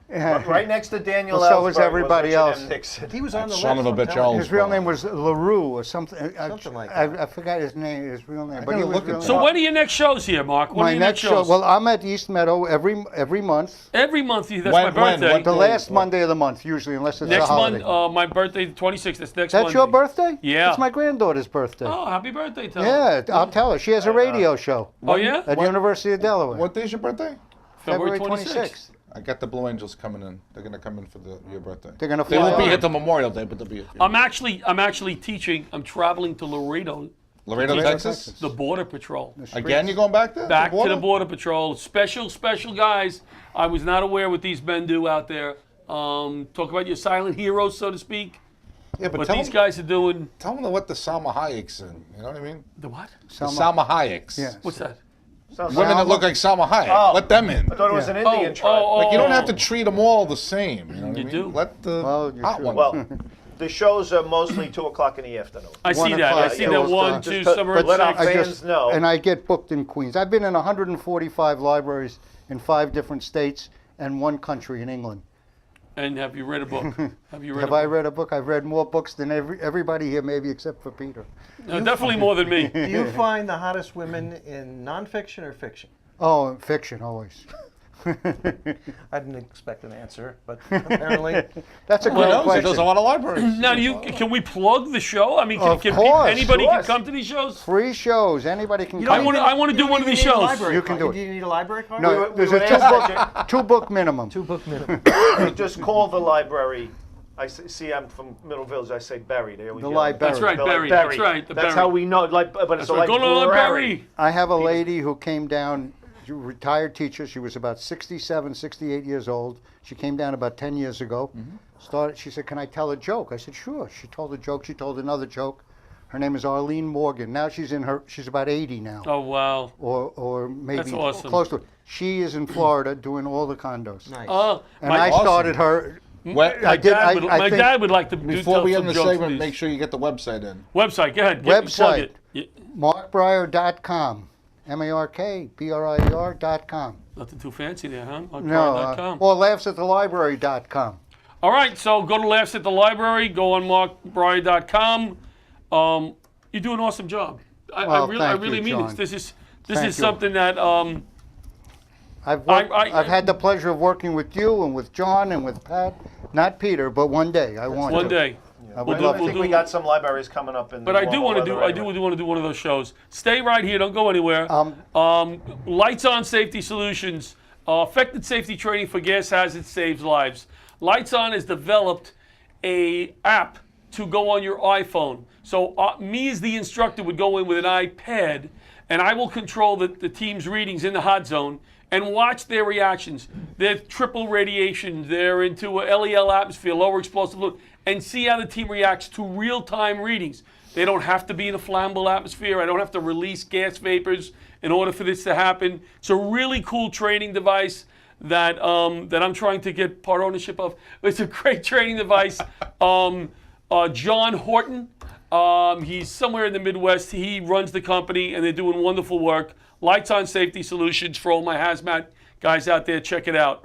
Right next to Daniel Well, so was Ellsberg everybody Richard M. else. Nixon. he was on the Son list. of a I'm bitch, telling you. His real name was LaRue or something. Something like that. I forgot his name, his real name. But gotta he was look at really that. So when are your next shows here, Mark? When are my your next show. shows? Well, I'm at East Meadow every month. Every month. That's When- my birthday. when? The Day, last what? Monday of the month, usually, unless it's Next a holiday. month, my birthday, the 26th. That's next That's Monday. your birthday? Yeah. It's my granddaughter's birthday. Oh, happy birthday, Tom. Yeah, I'll tell her. She has a radio show Oh, yeah? at the University of Delaware. What day's your birthday? February 26th. I got the Blue Angels coming in. They're gonna come in for your birthday. They're gonna They fly won't be out. here till Memorial Day, but they'll be here. I'm actually teaching. I'm traveling to Laredo, Laredo, Texas. the Border Patrol. Again, you going back there? Back to the Border Patrol. Special guys. I was not aware what these men do out there. Talk about your silent heroes, so to speak. Yeah, but What tell these them, guys are doing. tell them what the Salma Hayek's in. You know what I mean? The what? The Salma Hayek's. Yeah. What's that? Women that look like Salma Hayek. Oh. Let them in. I thought it was an Indian tribe. Like you don't have to treat them all the same. You know what I You mean? do. Let the Well, you hot should. ones. Well, the shows are mostly 2 o'clock in the afternoon. I see that. I 1 see o'clock, that. yeah, 1, just 2, to somewhere let our at 6. fans know. And I get booked in Queens. I've been in 145 libraries in 5 different states and 1 country in England. And have you read a book? Have you read Have a I book? read a book? I've read more books than everybody here, maybe except for Peter. No, definitely more than me. Do you find the hottest women in nonfiction or fiction? Oh, fiction always. I didn't expect an answer, but apparently. That's a Who great knows? He question. does a lot of libraries. Now, can we plug the show? I mean, Of can course. anybody Of can course. come to these shows? Free shows. Anybody can You come. don't I wanna even- do you one don't of these even need a shows. library You can card. do it. Do you need a library card? No, we there's would a 2-book minimum. 2 book minimum. You just call the library. See, I'm from Middle Village. I say Berry. They always The yell. library. That's right, They're like Barry. That's right. The That's Barry. how we know. Like, but That's it's right. like Go to the Barry. Barry. I have a lady who came down, she was a retired teacher. She was about 67, 68 years old. She came down about 10 years ago. She said, "Can I tell a joke?" I said, "Sure." She told a joke. She told another joke. Her name is Arlene Morgan. Now she's about 80 now. Oh, wow. Or maybe That's awesome. close to it. She is in Florida doing all the condos. Nice. And my, I started her. What- my, did- dad, would, I my think- dad would like to Before tell we some end the jokes, segment, please. make sure you get the website in. Website, go ahead. Plug Website. it. Yeah, MarkBreyer.com. MarkBreyer.com. nothing too fancy there, huh? No, MarkBreyer.com. or laughsatthelibrary.com. All right, so go to Laughs at the Library. Go on markbryer.com. You do an awesome job. I Well, really thank you, mean John. this. This Thank is you. something that I've had the pleasure of working with you and with John and with Pat. Not Peter, but one day I want to. one day. I We'll would do- love I to. think we got some libraries coming up in. But I do want to do. I do want to do one of those shows. Stay right here. Don't go anywhere. Lights On Safety Solutions. Effective safety training for gas hazards saves lives. Lights On has developed a app to go on your iPhone. So me as the instructor would go in with an iPad, and I will control the team's readings in the hot zone and watch their reactions. They're triple radiation. They're into a LEL atmosphere, lower explosive fluid, and see how the team reacts to real-time readings. They don't have to be in a flammable atmosphere. I don't have to release gas vapors in order for this to happen. It's a really cool training device that that I'm trying to get part ownership of. It's a great training device. John Horton, he's somewhere in the Midwest. He runs the company, and they're doing wonderful work. Lights On Safety Solutions for all my hazmat guys out there. Check it out.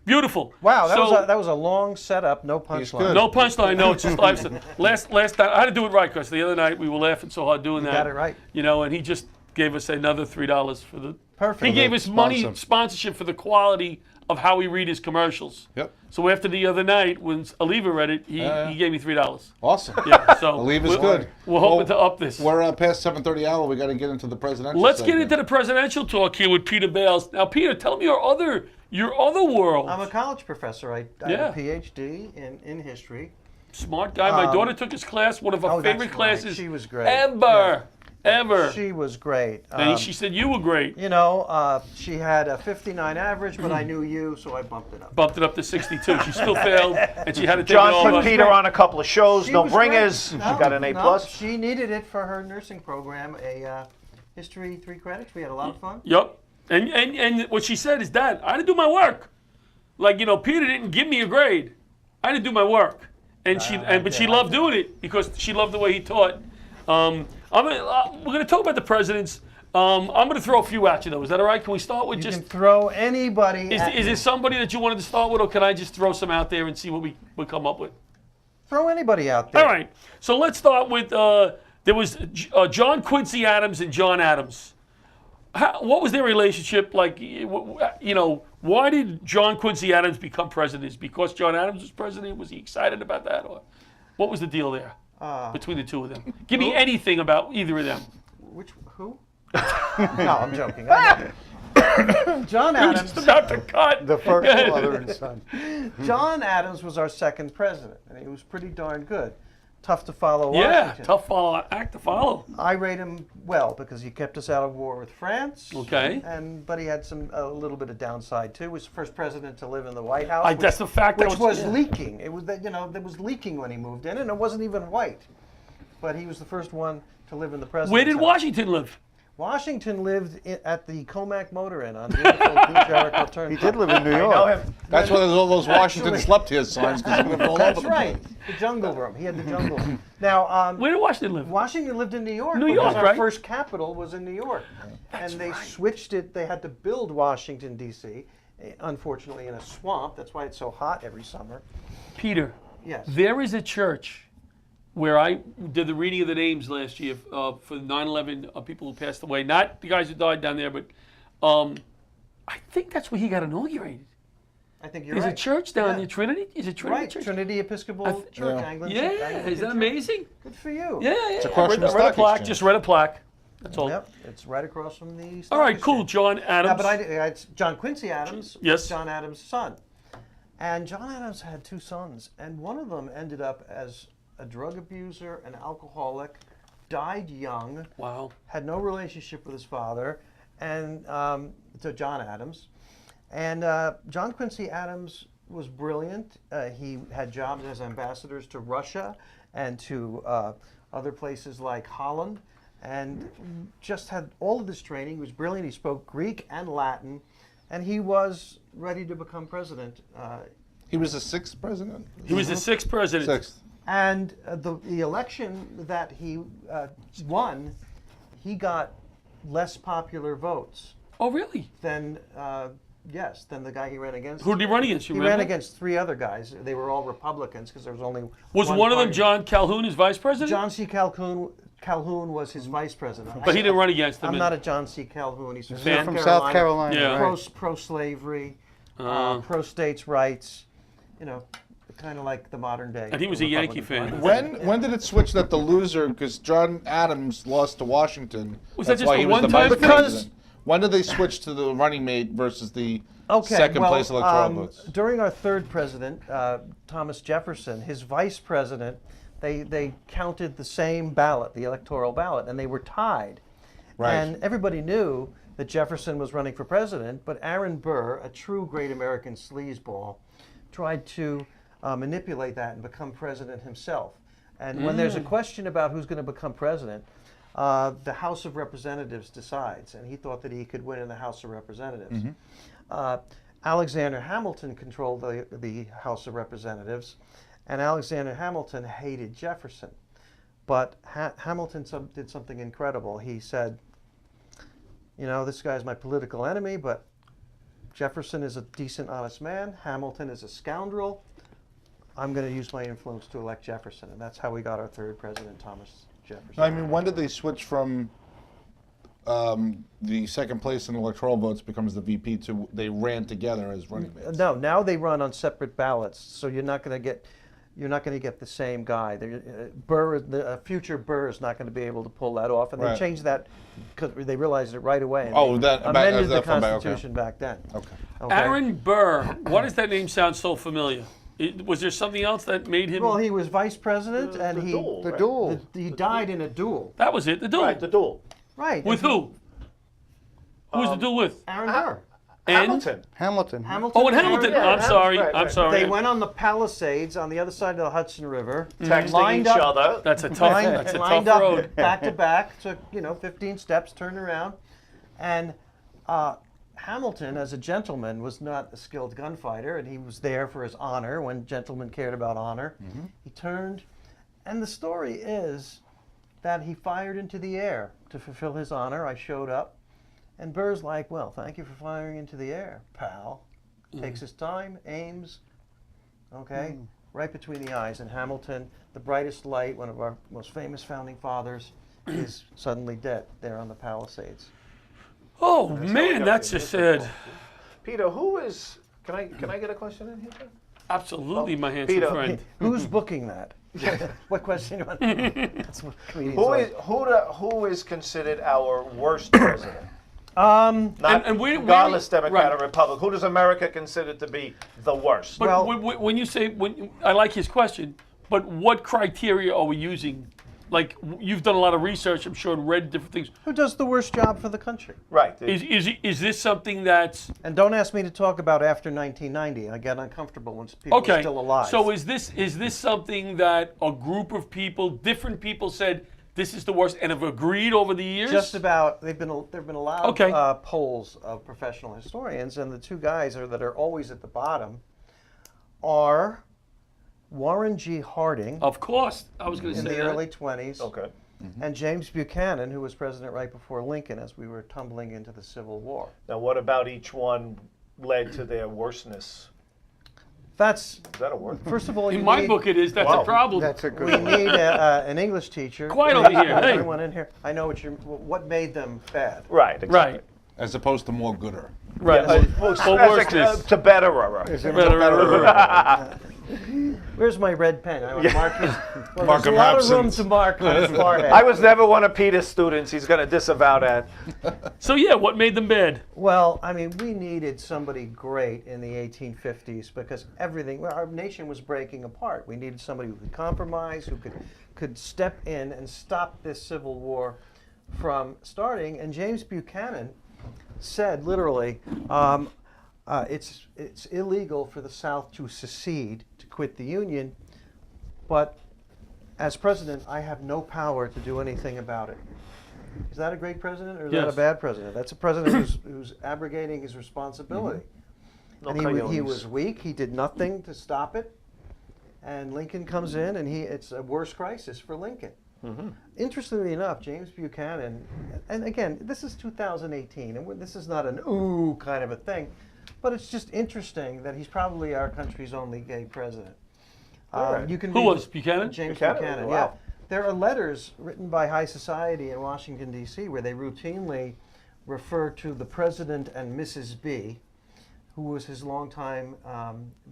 Beautiful. Wow, So- that was a long setup, no punchline. no punchline, no, it's just live. Last time, I had to do it right, because the other night we were laughing so hard doing that. got it right. You know, and he just gave us another $3 for the. Perfect. He gave us money, Sponsor. sponsorship for the quality of how we read his commercials. Yep. So after the other night, when Aliva read it, he gave me $3. Awesome. Yeah, so Believe is we're- good. We're hoping to up this. We're past 7:30 hour. We got to get into the presidential. Let's get segment. into the presidential talk here with Peter Bales. Now, Peter, tell me your other world. I'm a college professor. I Yeah. have a PhD in history. Smart guy. My daughter took his class. One of her Oh, that's favorite right. classes She was great. ever. She was great. And she said you were great. You know, she had a 59 average, but I knew you, so I bumped it up. Bumped it up to 62. She still failed, and she had to take it John over. put Peter on a couple of shows. She No was bringers. great. She got an A+. No, she needed it for her nursing program, a history 3 credits. We had a lot of fun. Yep. And what she said is, Dad, I didn't do my work. Like, you know, Peter didn't give me a grade. I didn't do my work. And but she loved doing it because she loved the way he taught. We're going to talk about the presidents. I'm going to throw a few at you, though. Is that all right? Can we start with You just... can throw anybody at Is me. there somebody that you wanted to start with, or can I just throw some out there and see what we come up with? Throw anybody out there. All right. So let's start with, there was John Quincy Adams and John Adams. What was their relationship like? You know, why did John Quincy Adams become president? Is it because John Adams was president? Was he excited about that? Or what was the deal there between the two of them? Give me anything about either of them. Who? No, I'm joking. I John He was Adams. just about to cut. The first father and son. John Adams was our second president, and he was pretty darn good. Tough to follow. Yeah, Washington. tough act to follow. I rate him well because he kept us out of war with France. Okay. But he had a little bit of downside too. He was the first president to live in the White House. That's the fact that which was yeah. leaking. It was that there was leaking when he moved in, and it wasn't even white. But he was the first one to live in the president's Where did house. Washington live? Washington lived at the Comac Motor Inn on beautiful Blue Jericho Turnpike. He did live in New I know York. him. That's why there's all those Washington Actually- slept here signs, because he lived all over That's the right. place. The jungle room. He had the jungle room. Now, Where did Washington live? Washington lived in New York. New because York, our right? first capital was in New York. And they switched it. They had to build Washington, D.C., unfortunately in a swamp. That's why it's so hot every summer. Peter. Yes. There is a church where I did the reading of the names last year for the 9/11 people who passed away. Not the guys who died down there, but I think that's where he got inaugurated. I think you're There's right. a church down Yeah. there, Trinity? Is it Trinity Right, Church? Trinity Episcopal Church, Yeah. Anglican. Yeah, Anglican is that Church. amazing? Good for you. Yeah, It's across from the read a stock plaque, exchange. just read a plaque. That's all. Yep, it's right across from the. All stock right, cool. exchange. John Adams. Yeah, but it's John Quincy Adams. Yes. Was John Adams' son, and John Adams had two sons, and one of them ended up as a drug abuser, an alcoholic, died young, Wow. had no relationship with his father, and to John Adams, and John Quincy Adams was brilliant. He had jobs as ambassadors to Russia and to other places like Holland, and just had all of this training. He was brilliant. He spoke Greek and Latin, and he was ready to become president. He was the sixth president? He was the sixth president. Sixth. And the election that he won, he got less popular votes Oh, really? than than the guy he ran against. Who did he run against? You He remember? ran against three other guys. They were all Republicans because there was only Was one of them party. John Calhoun, his vice president? John C. Calhoun was his vice president. But he didn't run against him. I'm not a John C. Calhoun. He's from, Fan? From South Carolina. Yeah. Right. Pro-slavery, pro-states' rights. You know, kind of like the modern day. And he was a Yankee Republican fan. Party. When did it switch that the loser, because John Adams lost to Washington, Was that's that just why a he was the one-time vice thing? president. When did they switch to the running mate versus the second place electoral votes? During our third president, Thomas Jefferson, his vice president, they counted the same ballot, the electoral ballot, and they were tied. Right. And everybody knew that Jefferson was running for president, but Aaron Burr, a true great American sleazeball, tried to manipulate that and become president himself. And when there's a question about who's going to become president, the House of Representatives decides, and he thought that he could win in the House of Representatives. Alexander Hamilton controlled the House of Representatives, and Alexander Hamilton hated Jefferson. But Hamilton did something incredible. He said, you know, this guy's my political enemy, but Jefferson is a decent, honest man. Hamilton is a scoundrel. I'm going to use my influence to elect Jefferson. And that's how we got our third president, Thomas Jefferson. I mean, when did they switch from the second place in electoral votes becomes the VP to they ran together as running mates? No, now they run on separate ballots, so you're not going to get the same guy. Future Burr is not going to be able to pull that off, and Right. they changed that because they realized it right away. And Oh, they that- back- amended the that from back, okay. Constitution back then. Okay. Okay? Aaron Burr. Why does that name sound so familiar? Was there something else that made him? Well, he was vice president, and the he duel, The right? duel. he died in a duel. That was it. The duel. Right, the duel. Right. With and who? Who was the duel with? Aaron Burr. And? Hamilton. Hamilton. Hamilton. Oh, and Hamilton. Aaron Burr. I'm sorry. right, I'm right. sorry. They went on the Palisades on the other side of the Hudson River. Texting lined each up- other. That's a tough. lined, That's a lined tough up road. back to back, took 15 steps, turned around, and Hamilton, as a gentleman, was not a skilled gunfighter, and he was there for his honor when gentlemen cared about honor. He turned, and the story is that he fired into the air to fulfill his honor. I showed up, and Burr's like, "Well, thank you for firing into the air, pal." Takes his time, aims, right between the eyes. And Hamilton, the brightest light, one of our most famous founding fathers, is suddenly dead there on the Palisades. Oh man, that's just sad. Peter, who is? Can I get a question in here? Peter? Absolutely, my handsome Peter. friend. Who's booking that? What question do you want? That's what comedians Who like. is considered our worst president? Not and regardless Democrat right. or Republican. Who does America consider to be the worst? But Well- when you say, I like his question, but what criteria are we using? Like, you've done a lot of research, I'm sure, and read different things. Who does the worst job for the country? Right. Is this something that's And don't ask me to talk about after 1990. I get uncomfortable when people are still alive. So is this something that a group of people, different people, said this is the worst and have agreed over the years? Just about. There've been a lot Okay. of polls of professional historians, and the two guys that are always at the bottom are Warren G. Harding Of course, I was going to in say the that. early 20s, Okay. and James Buchanan, who was president right before Lincoln as we were tumbling into the Civil War. Now, what about each one led to their worstness? That's, Is that a word? first of all, you In my need, book, it is. That's Wow. a problem. That's a we good one. need an English teacher. Quiet over here, hey. Everyone in here. I know what made them bad. Right. Exactly. Right. As opposed to more gooder. Right. Well, Or as worseness. to betterer. Where's my red pen? I want to mark his. Well, Mark there's a him lot of absent. room to mark on his forehead. I was never one of Peter's students. He's going to disavow that. So yeah, what made them bad? Well, I mean, we needed somebody great in the 1850s because our nation was breaking apart. We needed somebody who could compromise, who could step in and stop this civil war from starting. And James Buchanan said, literally, it's illegal for the South to secede, to quit the Union, but as president, I have no power to do anything about it. Is that a great president or is that Yes. a bad president? That's a president who's abrogating his responsibility. No And he coyotes. was weak. He did nothing to stop it. And Lincoln comes in, and it's a worse crisis for Lincoln. Interestingly enough, James Buchanan, and again, this is 2018, and this is not an ooh kind of a thing, but it's just interesting that he's probably our country's only gay president. Alright. You can Who read was Buchanan? James Buchanan? Buchanan, Wow. yeah. There are letters written by high society in Washington, D.C., where they routinely refer to the President and Mrs. B, who was his longtime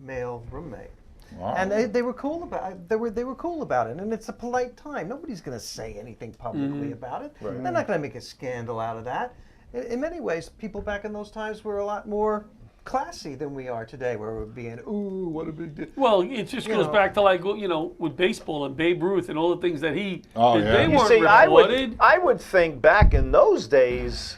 male roommate. Wow. And they were cool about it. They were cool about it, and it's a polite time. Nobody's going to say anything publicly about it. They're not going to make a scandal out of that. In many ways, people back in those times were a lot more classy than we are today, where we're being, ooh, what a big deal. Well, it just You goes know. back to with baseball and Babe Ruth and all the things that he Oh, did. yeah. They You weren't See, reported. I would think back in those days,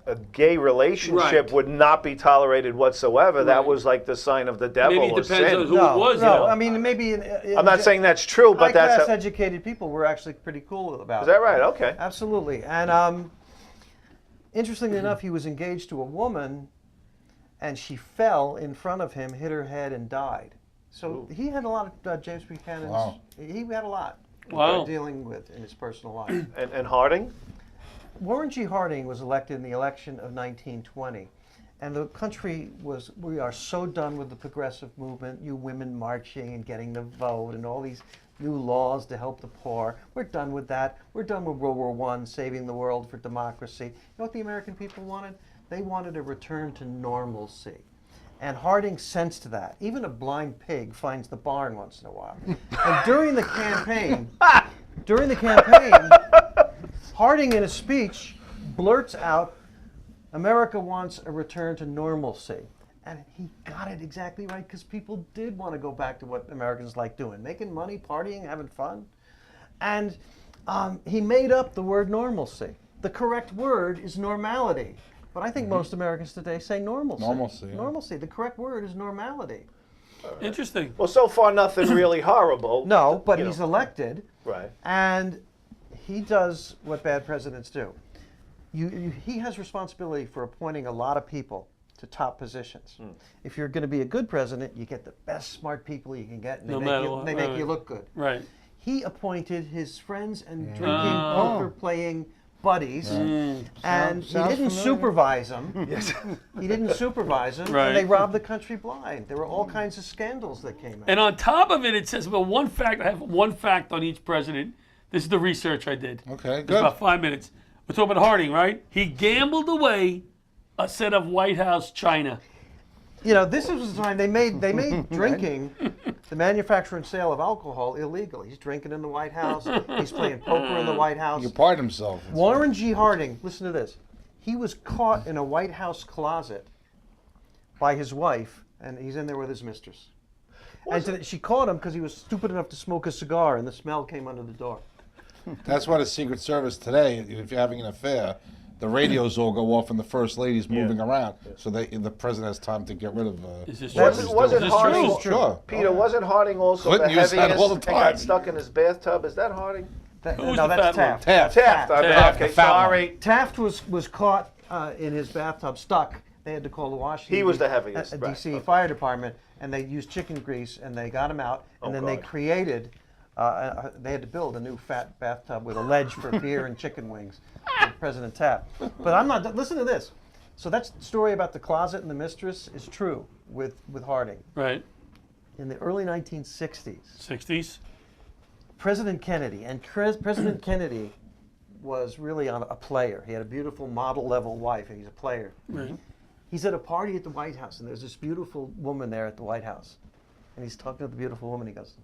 a gay relationship Right. would not be tolerated whatsoever. That Right. was like the sign of the devil Maybe it or depends sin. on who it was. No, you know. I mean, maybe I'm not saying that's true, but that's high-class how, educated people were actually pretty cool about it. is that right? Okay. Absolutely. And interestingly enough, he was engaged to a woman, and she fell in front of him, hit her head, and died. So he had a lot of James Buchanan's. Wow. He had a lot Wow. dealing with in his personal life. And Harding? Warren G. Harding was elected in the election of 1920. And the country we are so done with the progressive movement, you women marching and getting the vote and all these new laws to help the poor. We're done with that. We're done with World War I, saving the world for democracy. You know what the American people wanted? They wanted a return to normalcy. And Harding sensed that. Even a blind pig finds the barn once in a while. And during the campaign, Harding in a speech blurts out, America wants a return to normalcy. And he got it exactly right, because people did want to go back to what Americans like doing, making money, partying, having fun. And he made up the word normalcy. The correct word is normality. But I think most Americans today say normalcy. Normalcy, yeah. Normalcy. The correct word is normality. Interesting. Well, so far nothing really horrible. No, but You he's know. elected, Right. and he does what bad presidents do. He has responsibility for appointing a lot of people to top positions. If you're going to be a good president, you get the best smart people you can get, and No matter what, they make right. you look good. Right. He appointed his friends and drinking, poker playing buddies, and Sounds he didn't familiar. supervise them. He didn't supervise them, Right. and they robbed the country blind. There were all kinds of scandals that came out. And on top of it, it says, well, I have one fact on each president. This is the research I did. Okay, It's good. about 5 minutes. We're talking about Harding, right? He gambled away a set of White House china. You know, this was the time they made drinking, the manufacture and sale of alcohol, illegal. He's drinking in the White House. He's playing poker in the White House. He can pride himself. Warren G. Harding, listen to this. He was caught in a White House closet by his wife, and he's in there with his mistress. And so she caught him because he was stupid enough to smoke a cigar, and the smell came under the door. That's why the Secret Service today, if you're having an affair, the radios all go off and the First Lady's moving around, so the president has time to get rid of. Is this Wasn't, true? wasn't Is this Harding, true? Sure. Peter, wasn't Harding also Clinton the used that heaviest all the and time. got stuck in his bathtub? Is that Harding? Who's No, the that's fat one? Taft. Taft. Taft, Okay, the fat one. sorry. Taft was caught in his bathtub, stuck. They had to call the Washington. He was the heaviest, right, D.C. okay. Fire Department, and they used chicken grease, and they got him out, and then they God. created. They had to build a new fat bathtub with a ledge for beer and chicken wings for President Taft. But I'm not. Listen to this. So that's the story about the closet and the mistress is true with Harding. Right. In the early 1960s, 60s. President Kennedy, and President Kennedy was really a player. He had a beautiful model-level wife, and he's a player. Right. He's at a party at the White House, and there's this beautiful woman there at the White House. And he's talking to the beautiful woman. He goes,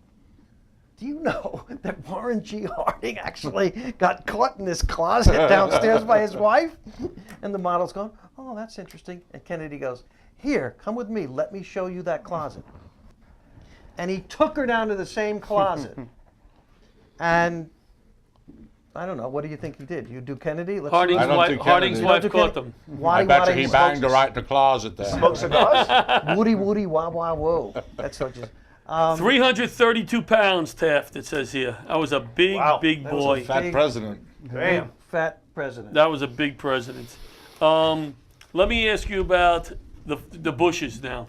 "Do you know that Warren G. Harding actually got caught in this closet downstairs by his wife?" And the model's going, "Oh, that's interesting." And Kennedy goes, "Here, come with me. Let me show you that closet." And he took her down to the same closet. And I don't know. What do you think he did? You do Kennedy? Let's Harding's I don't wife, do Harding's Kennedy. wife do caught Kennedy. them. Why, I bet why you he he banged her smokes- right in the closet there. Smoke cigars? Woody, woody, wah, wah, whoa. That's what you. 332 pounds, Taft, it says here. I was a big, Wow. big That was a boy. Fat Big- president. Damn. Fat president. That was a big president. Let me ask you about the Bushes now.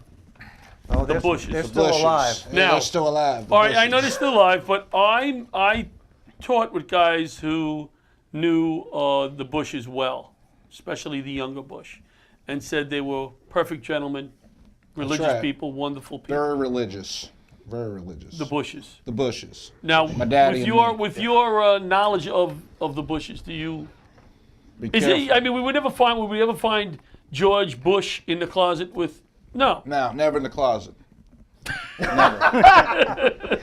Oh, they're, Bushes. They're The still Bushes. alive. Yeah, Now- they're still alive. the All right, I Bushes. know they're still alive, but I taught with guys who knew the Bushes well, especially the younger Bush, and said they were perfect gentlemen, religious right. people, wonderful people. Very religious. Very religious. The Bushes. The Bushes. Now, My daddy with and your me. with your knowledge of the Bushes, do you? Be Is careful. it? I mean, would we ever find George Bush in the closet with? No. No, never in the closet. Never.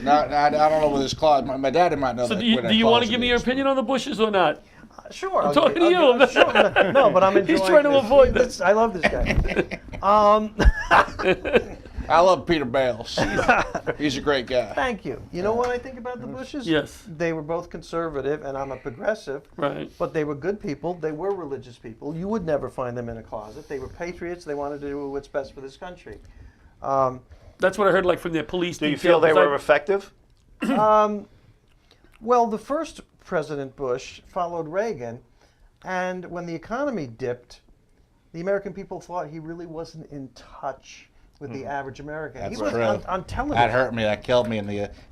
No, I don't know where this closet. My daddy might know So that. do you, where that do you want to closet give me your is. opinion on the Bushes or not? Sure. I'm talking to you. Sure. No, but I'm enjoying He's trying to this. avoid this. I love this guy. I love Peter Bales. He's a great guy. Thank you. You know what I think about the Bushes? Yes. They were both conservative, and I'm a progressive. Right. But they were good people. They were religious people. You would never find them in a closet. They were patriots. They wanted to do what's best for this country. That's what I heard, like from their police. Do you detail, feel they 'cause I- were effective? Well, the first President Bush followed Reagan, and when the economy dipped, the American people thought he really wasn't in touch with the average American. That's he was true. on television. That hurt me. That killed me in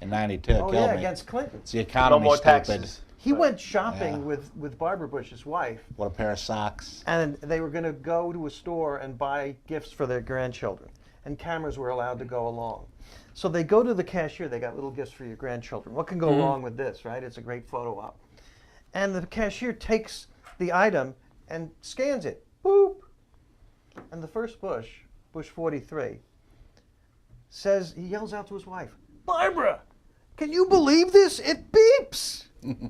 '92. Oh Killed yeah, me. against Clinton. It's the No economy, more stupid. taxes. He went shopping Yeah. with Barbara Bush's wife, What a pair of socks. and they were going to go to a store and buy gifts for their grandchildren, and cameras were allowed to go along. So they go to the cashier. They got little gifts for your grandchildren. What can go wrong with this, right? It's a great photo op. And the cashier takes the item and scans it. Boop. And the first Bush, Bush 43, says, he yells out to his wife, "Barbara, can you believe this? It beeps.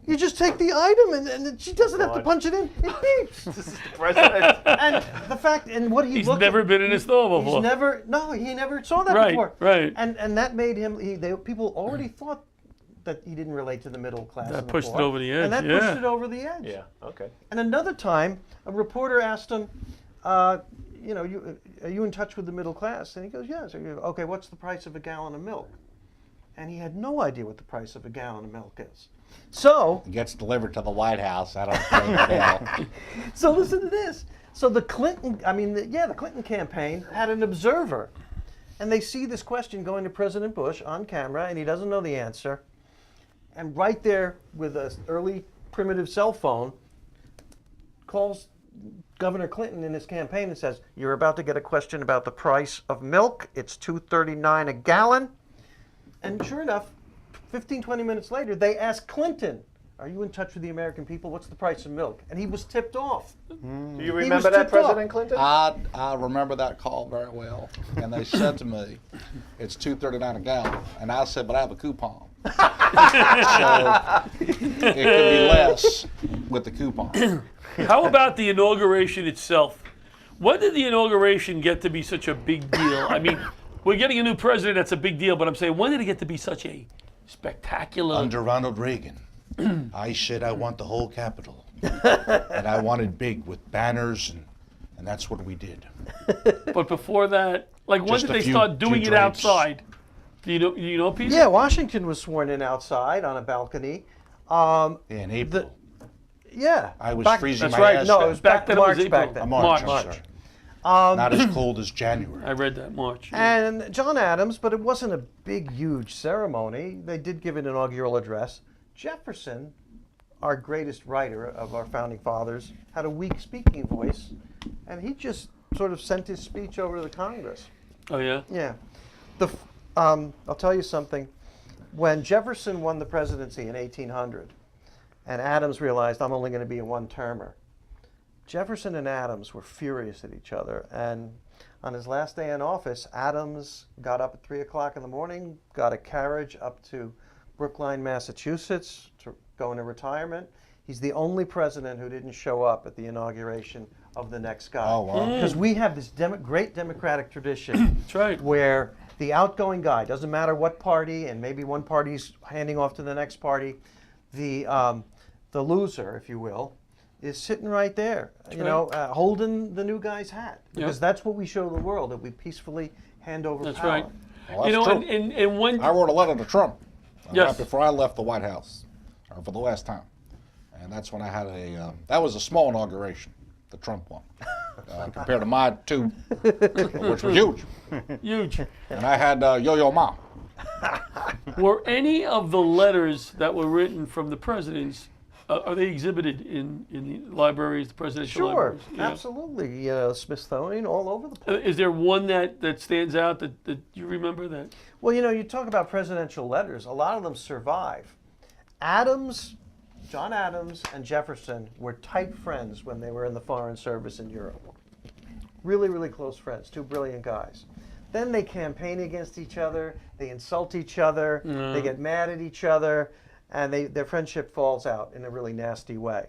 You just take the item and she doesn't have to punch it in. It beeps." This is the president. And the fact, and what he He's looked never at, been in a store before. He's never, no, he never saw that Right, before. right. And that made him, people already thought that he didn't relate to the middle class. That and the pushed it poor, over the edge, And that yeah. pushed it over the edge. Yeah, okay. And another time, a reporter asked him, you know, are you in touch with the middle class? And he goes, yes. Okay, what's the price of a gallon of milk? And he had no idea what the price of a gallon of milk is. So, It gets delivered to the White House. I don't think. so listen to this. So the Clinton, the Clinton campaign had an observer, and they see this question going to President Bush on camera, and he doesn't know the answer. And right there, with an early primitive cell phone, calls Governor Clinton in his campaign and says, "You're about to get a question about the price of milk. It's $2.39 a gallon." And sure enough, 15, 20 minutes later, they asked Clinton, "Are you in touch with the American people? What's the price of milk?" And he was tipped off. Do you remember that, tipped off. President Clinton? I remember that call very well. And they said to me, "It's $2.39 a gallon." And I said, "But I have a coupon." So it could be less with the coupon. How about the inauguration itself? When did the inauguration get to be such a big deal? I mean, we're getting a new president, that's a big deal, but I'm saying, when did it get to be such a spectacular... Under Ronald Reagan, I said I want the whole Capitol. And I wanted big with banners, and that's what we did. But before that, like, when Just did a they few- start doing few it drapes. outside? Do you know, Peter? Yeah, Washington was sworn in outside on a balcony. In April. Yeah. I was back- freezing That's my right. ass No, back. it was Back back then it March was back April. then. March. March. I'm sorry. Not as cold as January. I read that, March. And John Adams, but it wasn't a big, huge ceremony. They did give an inaugural address. Jefferson, our greatest writer of our founding fathers, had a weak speaking voice, and he just sort of sent his speech over to the Congress. Oh, yeah? Yeah. I'll tell you something. When Jefferson won the presidency in 1800, and Adams realized, I'm only going to be a one-termer, Jefferson and Adams were furious at each other. And on his last day in office, Adams got up at 3 o'clock in the morning, got a carriage up to Brookline, Massachusetts to go into retirement. He's the only president who didn't show up at the inauguration of the next guy. Oh, wow. Because we have this great democratic tradition That's right. where the outgoing guy, doesn't matter what party, and maybe one party's handing off to the next party, the loser, if you will, is sitting right there, holding the new guy's hat. Because that's what we show the world, that we peacefully hand over That's power. right. Well, You that's know, true. and when... I wrote a letter to Trump Yes. right before I left the White House, or for the last time. And that's when I had that was a small inauguration, the Trump one, compared to my two, which were huge. Huge. And I had Yo-Yo Ma. Were any of the letters that were written from the presidents, are they exhibited in the libraries, the presidential Sure, libraries? Yeah. absolutely. Smithsonian, all over the place. Is there one that stands out that you remember that? Well, you talk about presidential letters. A lot of them survive. John Adams and Jefferson were tight friends when they were in the Foreign Service in Europe. Really, really close friends, two brilliant guys. Then they campaign against each other, they insult each other, they get mad at each other, and their friendship falls out in a really nasty way.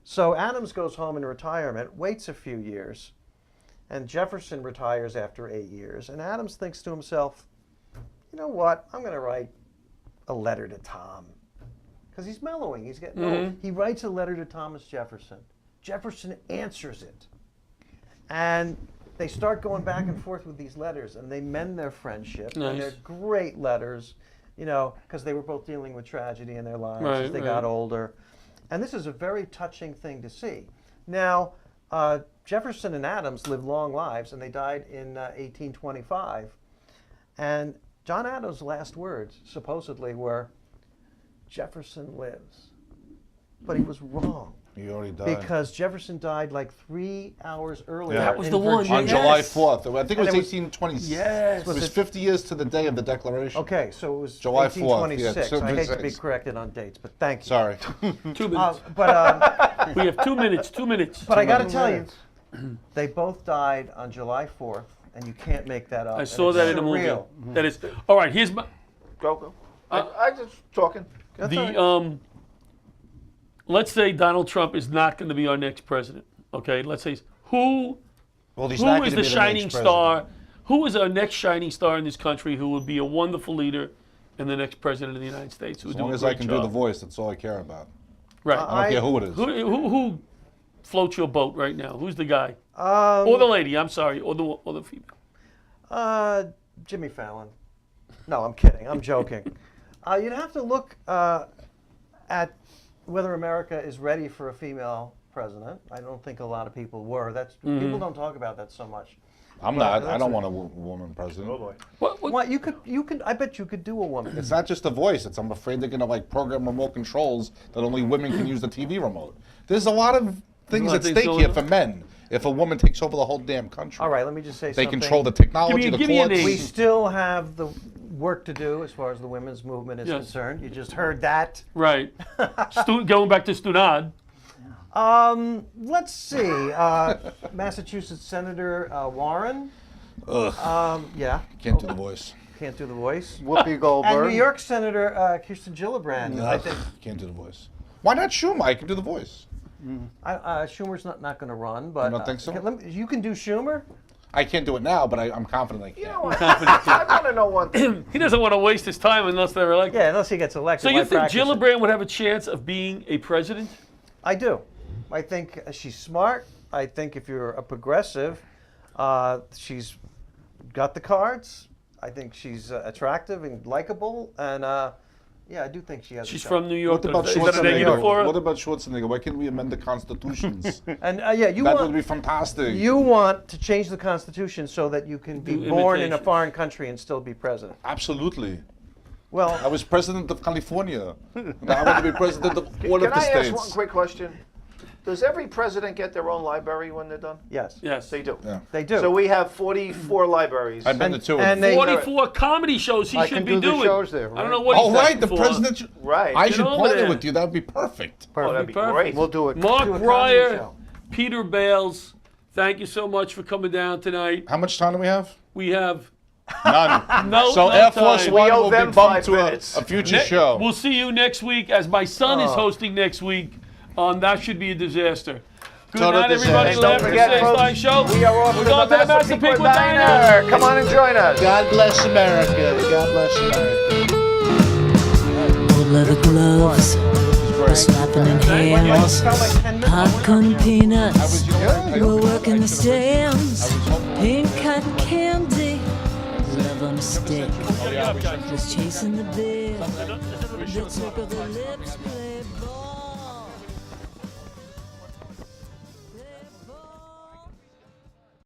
So Adams goes home in retirement, waits a few years, and Jefferson retires after 8 years. And Adams thinks to himself, you know what, I'm going to write a letter to Tom. Because he's mellowing, he's getting old. He writes a letter to Thomas Jefferson. Jefferson answers it. And they start going back and forth with these letters, and they mend their friendship. Nice. And they're great letters, because they were both dealing with tragedy in their lives Right, as they right. got older. And this is a very touching thing to see. Now, Jefferson and Adams lived long lives, and they died in 1825. And John Adams' last words, supposedly, were, Jefferson lives. But he was wrong. He already died. Because Jefferson died like 3 hours earlier. Yeah. That was in the one, Virginia. On Yes. July 4th. I think it was And it was- 1826. Yes. It was Was it- 50 years to the day of the Declaration. Okay, so it was July 4th, 1826. yeah, I hate to be 26. corrected on dates, but thank you. Sorry. 2 minutes. But We have 2 minutes. 2 minutes. I got to tell you, they both died on July 4th, and you can't make that up. I and saw it's that in a movie. surreal. That is. All right. Here's my. Go. I just talking. That's all right. Let's say Donald Trump is not going to be our next president. Okay. Let's say who Well, he's not who gonna is be the next shining president. star? Who is our next shining star in this country who would be a wonderful leader and the next president of the United States? Who would As do long a as I great can job? do the voice, that's all I care about. Right. I don't care who it is. Who floats your boat right now? Who's the guy? Or the lady? I'm sorry. Or the female. Jimmy Fallon. No, I'm kidding. I'm joking. You'd have to look at whether America is ready for a female president. I don't think a lot of people were. People don't talk about that so much. I'm not. I don't want a woman president. Oh boy. What you could? I bet you could do a woman. It's not just the voice. It's I'm afraid they're gonna program remote controls that only women can use the TV remote. There's a lot of things lot at of things stake going here on. for men. If a woman takes over the whole damn country, All right, let me just say they something. control the technology, Give me a the name. We courts. still have the work to do as far as the women's movement is Yes. concerned. You just heard that. Right. Going back to Stunad. Let's see. Massachusetts Senator Warren. Ugh, Yeah. can't do the voice. can't do the voice. Whoopi Goldberg. And New York Senator Kirsten Gillibrand. I Ugh, think can't do the voice. Why not Schumer? I can do the voice. Schumer's not going to run, but don't think so? You can do Schumer. I can't do it now, but I'm confident I can. You know what? I want to know one thing. He doesn't want to waste his time unless they're elected. Yeah, unless he gets elected. So you why think practice it? Gillibrand would have a chance of being a president? I do. I think she's smart. I think if you're a progressive, she's got the cards. I think she's attractive and likable, and yeah, I do think she has. She's a from New York. What about Is that a negative for her? What about Schwarzenegger? Why can't we amend the constitutions? And yeah, you That want would be fantastic. you want to change the constitution so that you can be Do born in a imitation. foreign country and still be president. Absolutely. I Well, was president of California. And I want to be president of all Can of the I ask one states. quick question? Does every president get their own library when they're done? yes, Yes. They do. Yeah. they do. So we have 44 libraries. I've been to two of and them. they- 44 comedy shows he I should can be do the doing. shows there, I don't right? know what Oh, he's right, asking the for. president. Right. I Get should over partner there. with you. That would be perfect. Oh, that'd be Perfect. great. We'll do it. Mark Do a comedy Breyer, show. Peter Bales, thank you so much for coming down tonight. How much time do we have? We have None. no So no Air Force time. One We owe will be them bumped 5 to minutes. a future Ne- show. We'll see you next week as my son is hosting next week on That Should Be a Disaster. Good Total night, everybody. disaster. And don't Laugh forget, and folks, Stein Show. we are off We're to going the to the Master Master Pequa Diner. Come on and join us. God bless America. God bless America. Old leather gloves, we're slapping in hands. Sound like 10 minutes. Popcorn and peanuts, I we're working the should have- stands. Pink cotton candy, love on a stick. Just chasing the beer, the trick of the lips play.